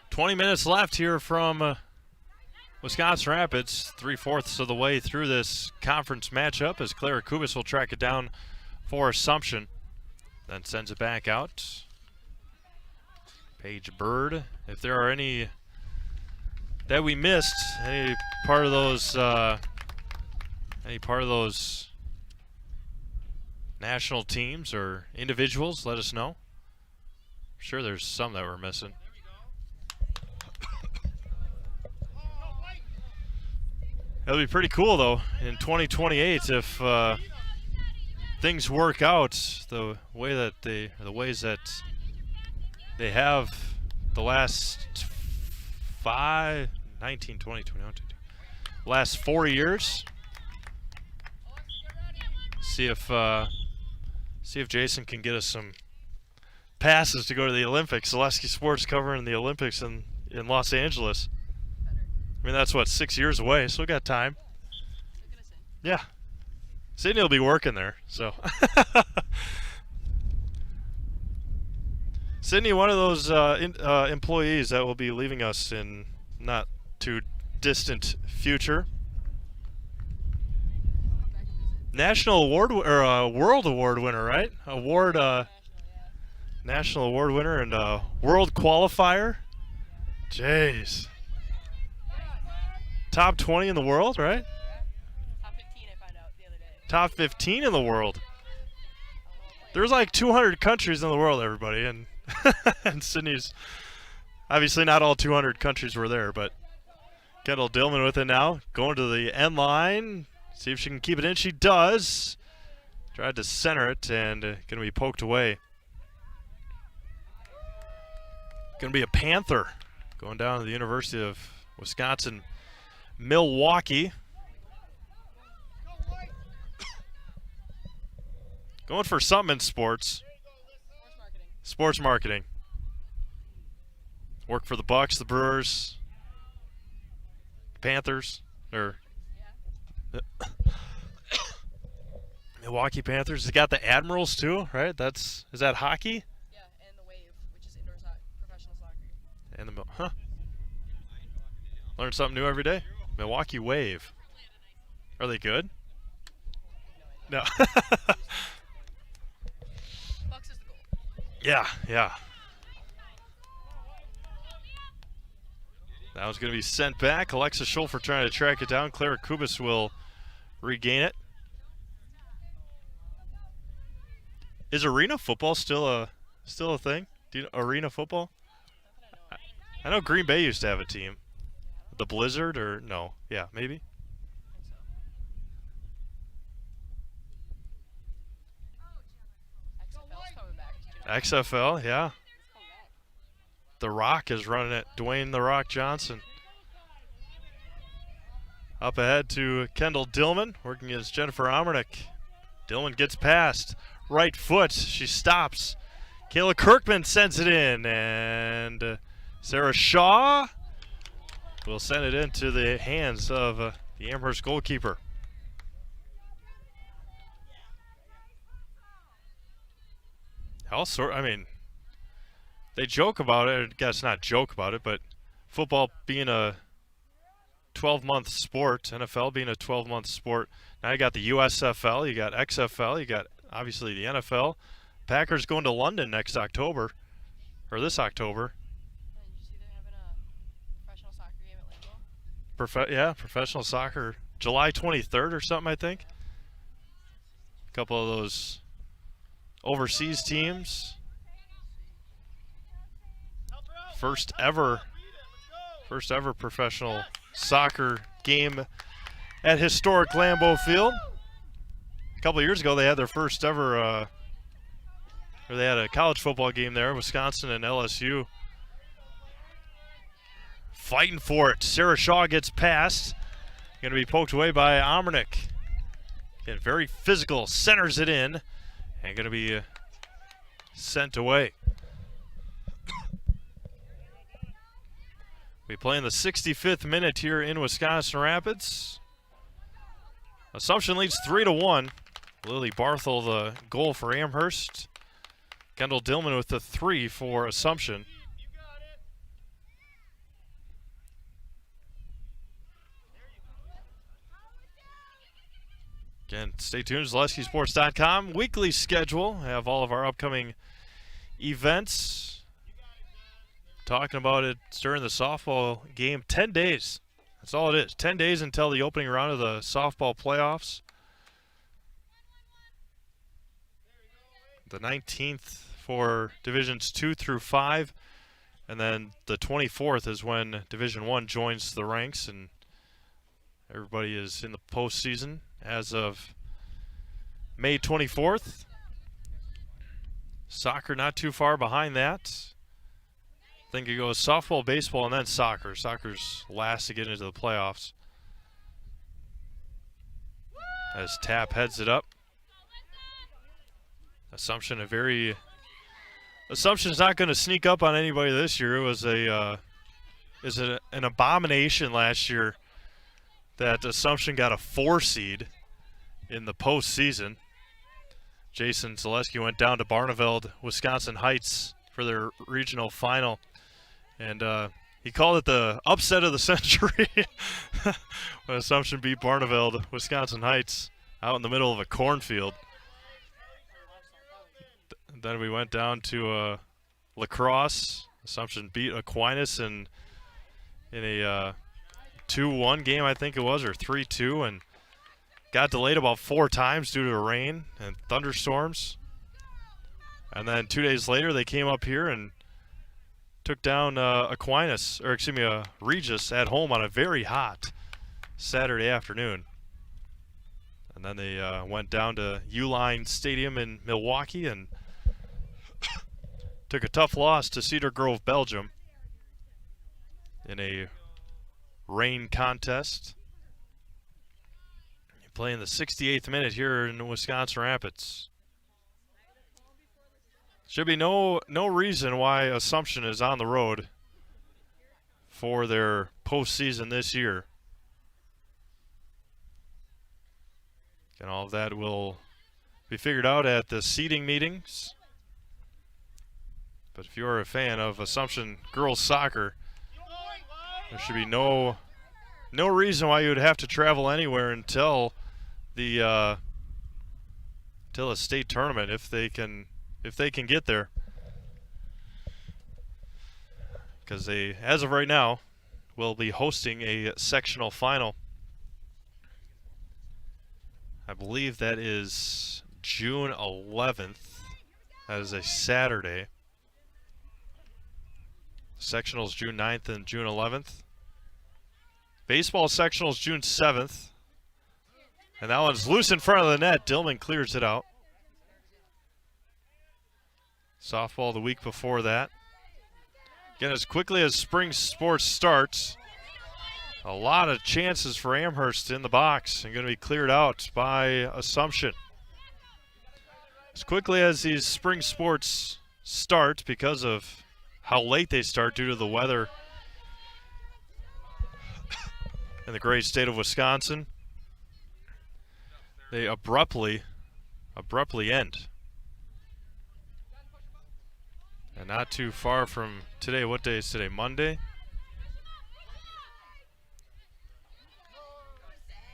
"20 minutes left here from Wisconsin Rapids, 3/4 of the way through this conference matchup as Clara Kubis will track it down for Assumption. Then sends it back out. Paige Bird. If there are any that we missed, any part of those national teams or individuals, let us know. I'm sure there's some that we're missing. It'll be pretty cool though in 2028 if things work out the ways that they have the last 19, 20, 21, 22, last 4 years. See if Jason can get us some passes to go to the Olympics. Zaleski Sports covering the Olympics in Los Angeles. I mean, that's what, 6 years away, so we got time. Yeah. Sydney will be working there, so. Sydney, one of those employees that will be leaving us in not too distant future. National award or world award winner, right? National award winner and world qualifier. Jeez. Top 20 in the world, right? Top 15, I found out the other day. Top 15 in the world. There's like 200 countries in the world, everybody, and and Sydney's obviously not all 200 countries were there, but Kendall Dillman with it now, going to the end line, see if she can keep it in. She does. Tried to center it and going to be poked away. Going to be a Panther going down to the University of Wisconsin Milwaukee. Going for something in sports. Sports marketing. Work for the Bucks, the Brewers, Panthers, or Milwaukee Panthers. They got the Admirals too, right? Is that hockey? Yeah, and the Wave, which is indoor professional soccer. And learn something new every day. Milwaukee Wave. Are they good? No. Bucks is the goal. Yeah. That was going to be sent back. Alexa Schulfer trying to track it down. Clara Kubis will regain it. Is arena football still a thing? Do you know arena football? I know Green Bay used to have a team. The Blizzard or no? Yeah, maybe. XFL's coming back. XFL, yeah. The Rock is running it. Dwayne The Rock Johnson. Up ahead to Kendall Dillman, working as Jennifer Amernick. Dillman gets past. Right foot, she stops. Kayla Kirkman sends it in, and Sarah Shaw will send it into the hands of the Amherst goalkeeper. They joke about it. I guess not joke about it, but football being a 12-month sport, NFL being a 12-month sport. Now you got the USFL, you got XFL, you got obviously the NFL. Packers going to London next October, or this October. Did you see they're having a professional soccer game at Lambeau? Professional soccer July 23rd or something, I think. A couple of those overseas teams. First ever professional soccer game at historic Lambeau Field. A couple of years ago, they had their first ever, or they had a college football game there, Wisconsin and LSU. Fighting for it. Sarah Shaw gets past. Going to be poked away by Amherst. Again, very physical, centers it in, and going to be sent away. We play in the 65th minute here in Wisconsin Rapids. Assumption leads 3-1. Lily Barthel the goal for Amherst. Kendall Dillman with the 3 for Assumption. Again, stay tuned. ZaleskiSports.com. Weekly schedule. Have all of our upcoming events. Talking about it during the softball game. 10 days. That's all it is. 10 days until the opening round of the softball playoffs. The 19th for Divisions 2 through 5. And then the 24th is when Division 1 joins the ranks and everybody is in the postseason as of May 24th. Soccer not too far behind that. I think it goes softball, baseball, and then soccer. Soccer's last to get into the playoffs. As Tapp heads it up. Assumption's not going to sneak up on anybody this year. It was an abomination last year that Assumption got a 4 seed in the postseason. Jason Zaleski went down to Barneveld, Wisconsin Heights for their regional final. And he called it the upset of the century when Assumption beat Barneveld, Wisconsin Heights, out in the middle of a cornfield. Then we went down to lacrosse. Assumption beat Aquinas in a 2-1 game, I think it was, or 3-2, and got delayed about 4 times due to rain and thunderstorms. And then 2 days later, they came up here and took down Regis at home on a very hot Saturday afternoon. And then they went down to Uline Stadium in Milwaukee and took a tough loss to Cedar Grove, Belgium in a rain contest. You play in the 68th minute here in Wisconsin Rapids. Should be no reason why Assumption is on the road for their postseason this year. And all of that will be figured out at the seeding meetings. But if you're a fan of Assumption girls soccer, there should be no reason why you would have to travel anywhere until the a state tournament if they can get there. Because they, as of right now, will be hosting a sectional final. I believe that is June 11th. That is a Saturday. Sectionals June 9th and June 11th. Baseball sectionals June 7th. And that one's loose in front of the net. Dillman clears it out. Softball the week before that. Again, as quickly as spring sports starts, a lot of chances for Amherst in the box and going to be cleared out by Assumption. As quickly as these spring sports start, because of how late they start due to the weather in the great state of Wisconsin, they abruptly end. And not too far from today. What day is today? Monday?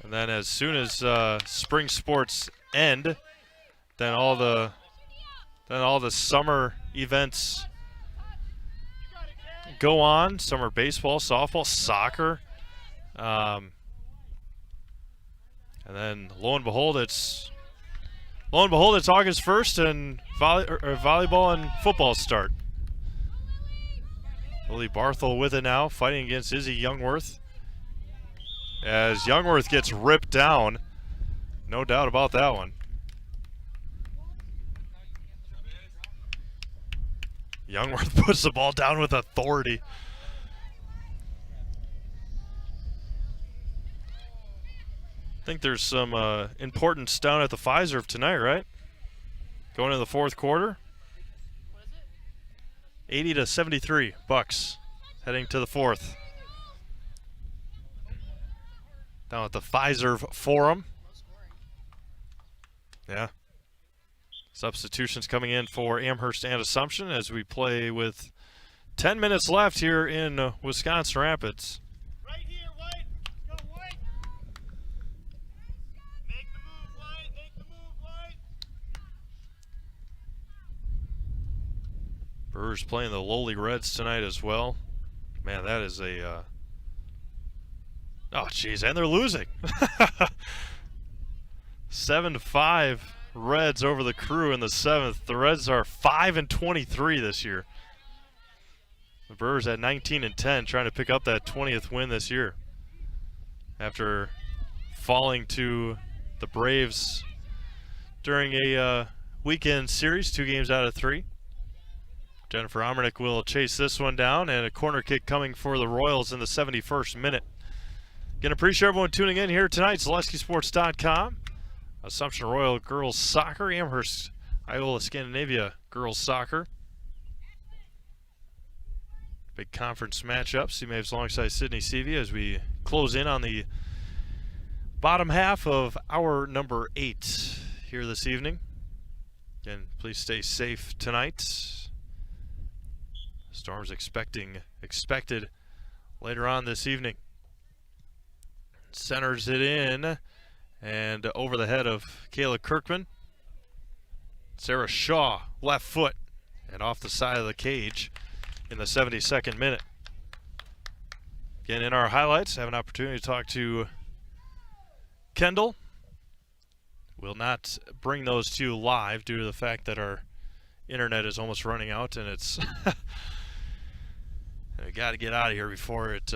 And then as soon as spring sports end, then all the summer events go on. Summer baseball, softball, soccer. And then lo and behold, it's August 1st, and volleyball and football start. Lily Barthel with it now, fighting against Izzy Youngworth. As Youngworth gets ripped down, no doubt about that one. Youngworth puts the ball down with authority. I think there's some importance down at the Fiserv tonight, right? Going into the fourth quarter. 80-73 Bucks heading to the fourth. Down at the Fiserv Forum. Yeah. Substitutions coming in for Amherst and Assumption as we play with 10 minutes left here in Wisconsin Rapids. Right here, White. Go, White. Make the move, White. Make the move, White. Brewers playing the lowly Reds tonight as well. Man, that is a... Oh, jeez, and they're losing. 7-5 Reds over the Crew in the 7th. The Reds are 5-23 this year. The Brewers at 19-10, trying to pick up that 20th win this year after falling to the Braves during a weekend series, 2 games out of 3. Jennifer Amernick will chase this one down, and a corner kick coming for the Royals in the 71st minute. Again, appreciate everyone tuning in here tonight. ZaleskiSports.com. Assumption Royal Girls Soccer, Amherst, Iola Scandinavia Girls Soccer. Big conference matchup. C-Maves alongside Sydney Seavey as we close in on the bottom half of hour number 8 here this evening. Again, please stay safe tonight. Storms expected later on this evening. Centers it in and over the head of Kayla Kirkman. Sarah Shaw, left foot, and off the side of the cage in the 72nd minute. Again, in our highlights, I have an opportunity to talk to Kendall. We'll not bring those to you live due to the fact that our internet is almost running out, and it's we got to get out of here before it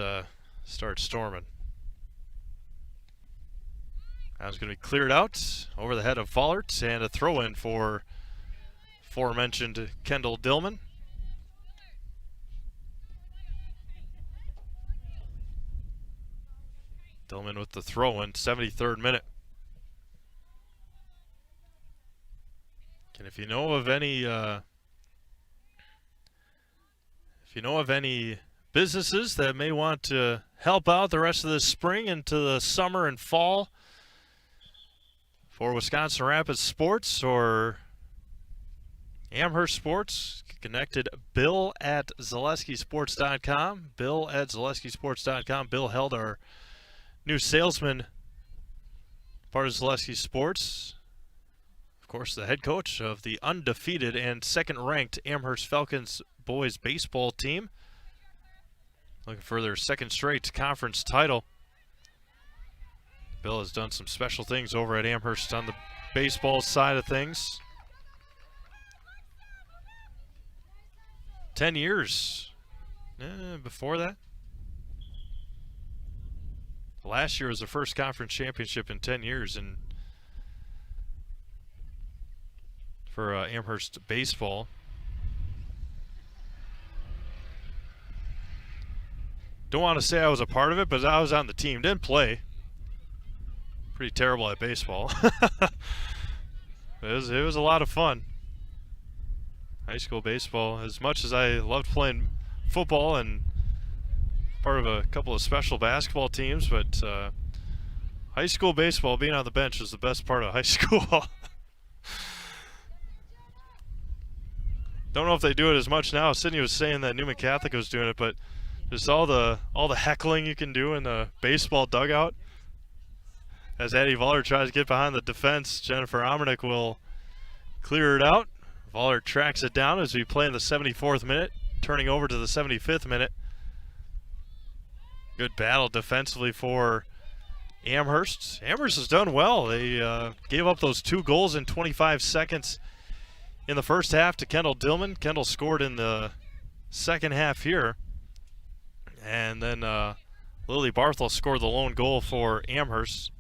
starts storming. That's going to be cleared out over the head of Follert, and a throw-in for aforementioned Kendall Dillman. Dillman with the throw-in, 73rd minute. And if you know of any businesses that may want to help out the rest of this spring into the summer and fall for Wisconsin Rapids sports or Amherst sports, connected Bill at ZaleskiSports.com. Bill at ZaleskiSports.com. Bill held our new salesman, part of Zaleski Sports. Of course, the head coach of the undefeated and second-ranked Amherst Falcons boys baseball team. Looking for their second straight conference title. Bill has done some special things over at Amherst on the baseball side of things. 10 years before that. Last year was the first conference championship in 10 years for Amherst baseball. Don't want to say I was a part of it, but I was on the team. Didn't play. Pretty terrible at baseball. It was a lot of fun. High school baseball, as much as I loved playing football and part of a couple of special basketball teams, but high school baseball, being on the bench, was the best part of high school. Don't know if they do it as much now. Sydney was saying that Newman Catholic was doing it, but just all the heckling you can do in the baseball dugout. As Addie Voller tries to get behind the defense, Jennifer Amernick will clear it out. Voller tracks it down as we play in the 74th minute, turning over to the 75th minute. Good battle defensively for Amherst. Amherst has done well. They gave up those 2 goals in 25 seconds in the first half to Kendall Dillman. Kendall scored in the second half here. And then Lily Barthel scored the lone goal for Amherst.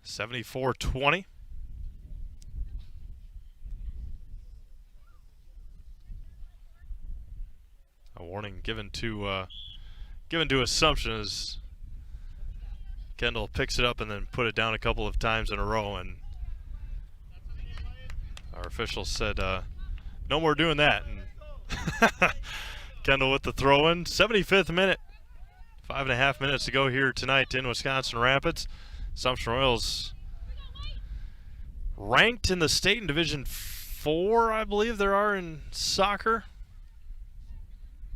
(74-20). A warning given to Assumption as Kendall picks it up and then put it down a couple of times in a row, and our officials said no more doing that. And Kendall with the throw-in. 75th minute. 5.5 minutes to go here tonight in Wisconsin Rapids. Assumption Royals ranked in the state in Division 4, I believe there are in soccer.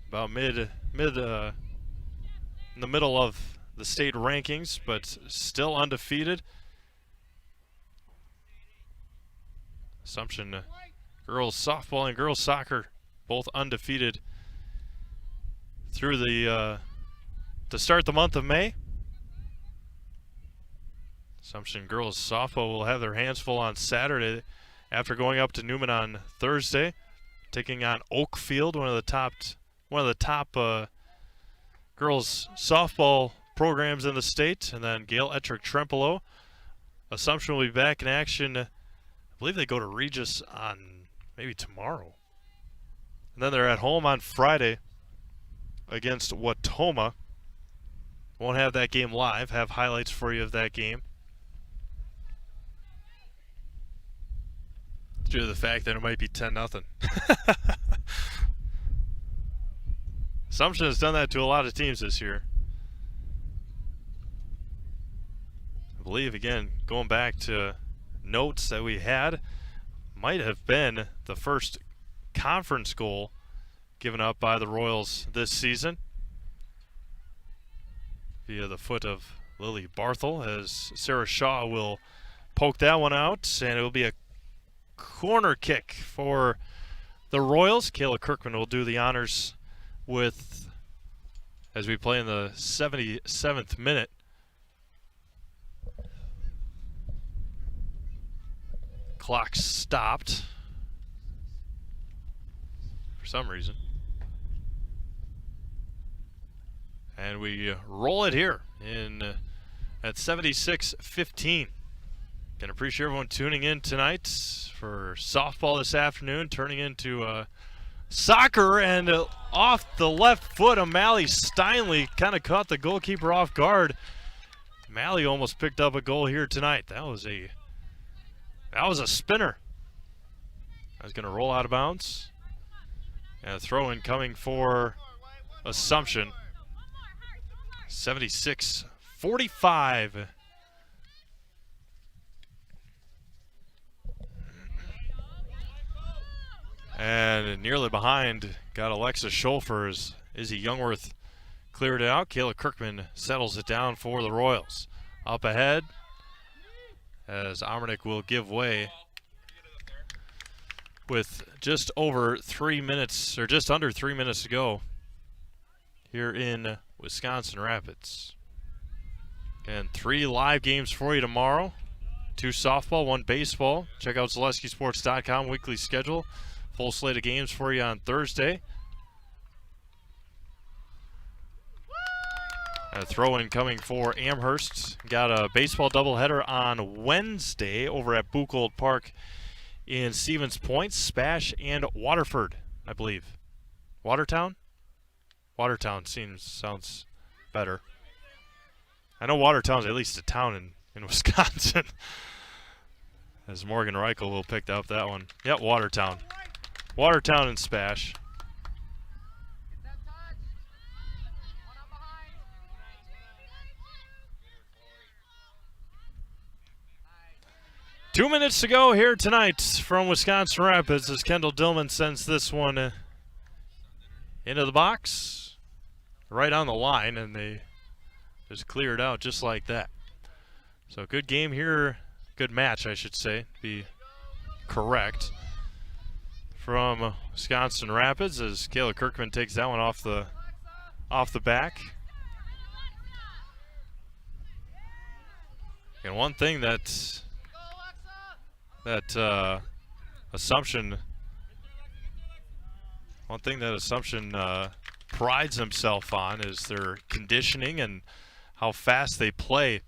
About in the middle of the state rankings, but still undefeated. Assumption girls softball and girls soccer both undefeated through the to start the month of May. Assumption girls softball will have their hands full on Saturday after going up to Newman on Thursday, taking on Oakfield, one of the top girls softball programs in the state, and then Gail Ettrick Trempolo. Assumption will be back in action. I believe they go to Regis on maybe tomorrow. And then they're at home on Friday against Watoma. Won't have that game live, have highlights for you of that game, due to the fact that it might be 10-0. Assumption has done that to a lot of teams this year. I believe, again, going back to notes that we had, might have been the first conference goal given up by the Royals this season via the foot of Lily Barthel, as Sarah Shaw will poke that one out, and it will be a corner kick for the Royals. Kayla Kirkman will do the honors with, as we play in the 77th minute. Clock stopped for some reason. And we roll it here at 76-15. Can appreciate everyone tuning in tonight for softball this afternoon, turning into soccer, and off the left foot, O'Malley Steinley kind of caught the goalkeeper off guard. O'Malley almost picked up a goal here tonight. That was a spinner. I was going to roll out of bounds. And a throw-in coming for Assumption. 76-45. And nearly behind got Alexa Scholfer as Izzy Youngworth cleared it out. Kayla Kirkman settles it down for the Royals. Up ahead as Amernick will give way with just over 3 minutes, or just under 3 minutes to go here in Wisconsin Rapids. And 3 live games for you tomorrow. 2 softball, 1 baseball. Check out ZaleskiSports.com weekly schedule. Full slate of games for you on Thursday. A throw-in coming for Amherst. Got a baseball doubleheader on Wednesday over at Buchholz Park in Stevens Point. Spash and Waterford, I believe. Watertown? Watertown sounds better. I know Watertown's at least a town in Wisconsin. As Morgan Reichel will pick up that one. Yep, Watertown. Watertown and Spash. 2 minutes to go here tonight from Wisconsin Rapids as Kendall Dillman sends this one into the box. Right on the line, and they just cleared out just like that. So good game here, good match, I should say, be correct, from Wisconsin Rapids as Kayla Kirkman takes that one off the back. And one thing that Assumption prides himself on is their conditioning and how fast they play.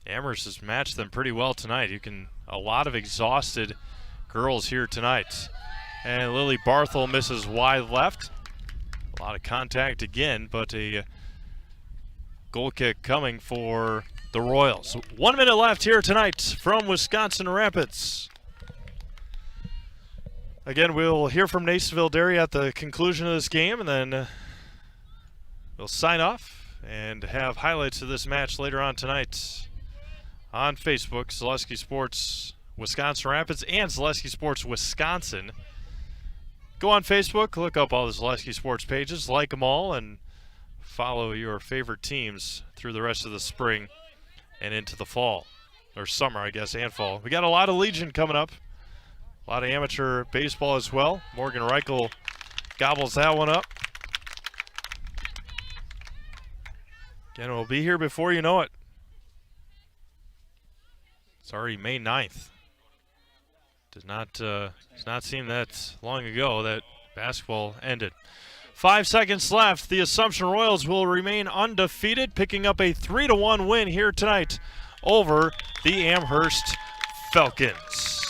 Amherst has matched them pretty well tonight. A lot of exhausted girls here tonight. And Lily Barthel misses wide left. A lot of contact again, but a goal kick coming for the Royals. 1 minute left here tonight from Wisconsin Rapids. Again, we'll hear from Nasonville Dairy at the conclusion of this game, and then we'll sign off and have highlights of this match later on tonight on Facebook, Zaleski Sports Wisconsin Rapids and Zaleski Sports Wisconsin. Go on Facebook, look up all the Zaleski Sports pages, like them all, and follow your favorite teams through the rest of the spring and into the fall, or summer, I guess, and fall. We got a lot of Legion coming up. A lot of amateur baseball as well. Morgan Reichel gobbles that one up. Again, we'll be here before you know it. It's already May 9th. Does not seem that long ago that basketball ended. 5 seconds left. The Assumption Royals will remain undefeated, picking up a 3-1 win here tonight over the Amherst Falcons.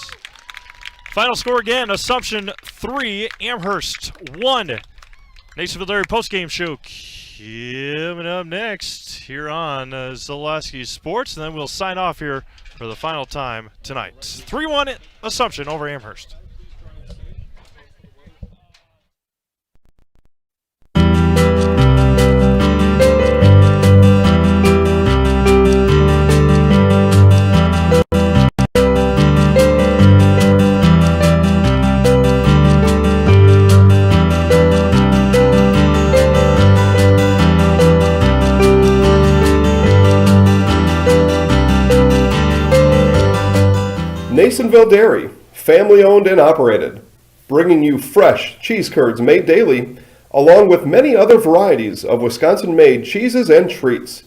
Final score again, Assumption 3, Amherst 1. Nasonville Dairy postgame show coming up next here on Zaleski Sports, and then we'll sign off here for the final time tonight. 3-1 Assumption over Amherst. Nasonville Dairy, family owned and operated, bringing you fresh cheese curds made daily, along with many other varieties of Wisconsin-made cheeses and treats.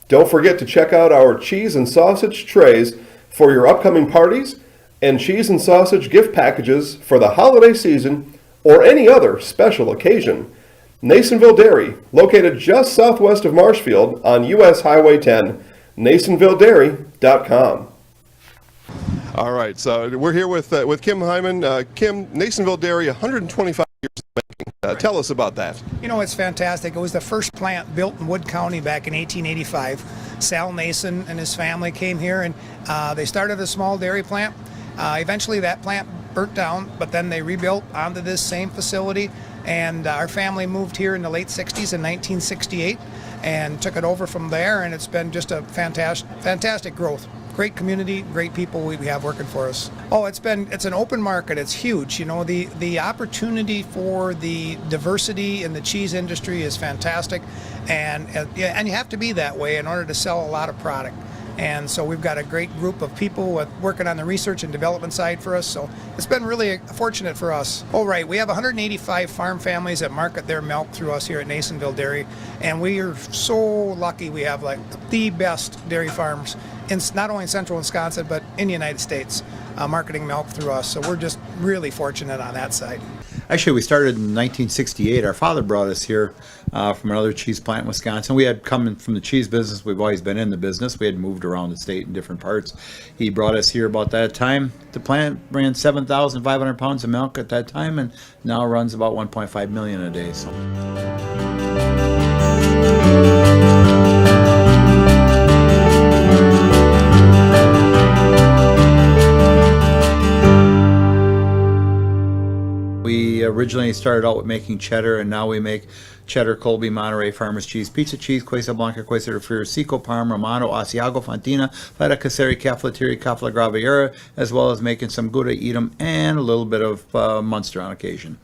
Don't forget to check out our cheese and sausage trays for your upcoming parties and cheese and sausage gift packages for the holiday season or any other special occasion. Nasonville Dairy, located just southwest of Marshfield on US Highway 10, NasonvilleDairy.com. All right, so we're here with Kim Hyman. Kim, Nasonville Dairy, 125 years making. Tell us about that. You know, it's fantastic. It was the first plant built in Wood County back in 1885. Sal Nason and his family came here, and they started a small dairy plant. Eventually that plant burnt down, but then they rebuilt onto this same facility, and our family moved here in the late 60s in 1968 and took it over from there, and it's been just a fantastic growth. Great community, great people we have working for us. Oh, it's an open market. It's huge. You know, the opportunity for the diversity in the cheese industry is fantastic, and you have to be that way in order to sell a lot of product. And so we've got a great group of people working on the research and development side for us. So it's been really fortunate for us. Oh, right. We have 185 farm families that market their milk through us here at Nasonville Dairy. And we are so lucky we have like the best dairy farms in not only in central Wisconsin, but in the United States, marketing milk through us. So we're just really fortunate on that side. Actually, we started in 1968. Our father brought us here from another cheese plant in Wisconsin. We had come from the cheese business. We've always been in the business. We had moved around the state in different parts. He brought us here about that time. The plant ran 7,500 pounds of milk at that time, and now runs about 1.5 million a day. So. We originally started out with making cheddar, and now we make cheddar, Colby, Monterey, Farmers Cheese, Pizza Cheese, Quesa Blanca, Quesa de Friar, Seco, Parma, Romano, Asiago, Fontina, Feta Caseri, Cafflettieri, Cafla Graviera, as well as making some Gouda Edam and a little bit of Munster on occasion.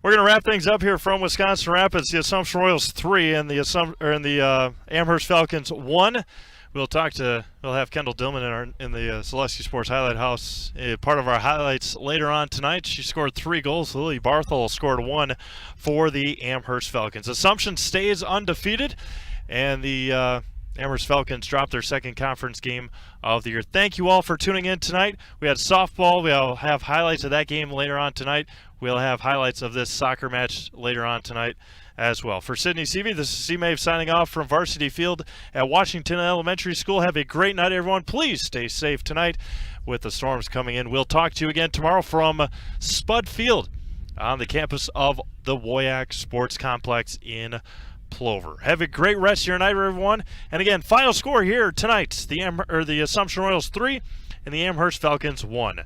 We're going to wrap things up here from Wisconsin Rapids. The Assumption Royals 3 and the Amherst Falcons 1. We'll have Kendall Dillman in the Zaleski Sports Highlight House. Part of our highlights later on tonight. She scored 3 goals. Lily Barthel scored 1 for the Amherst Falcons. Assumption stays undefeated, and the Amherst Falcons dropped their second conference game of the year. Thank you all for tuning in tonight. We had softball. We'll have highlights of that game later on tonight. We'll have highlights of this soccer match later on tonight as well. For Sydney Seavey, this is C-Mave signing off from Varsity Field at Washington Elementary School. Have a great night, everyone. Please stay safe tonight with the storms coming in. We'll talk to you again tomorrow from Spud Field on the campus of the WIAA Sports Complex in Plover. Have a great rest of your night, everyone. And again, final score here tonight, the Assumption Royals 3 and the Amherst Falcons 1.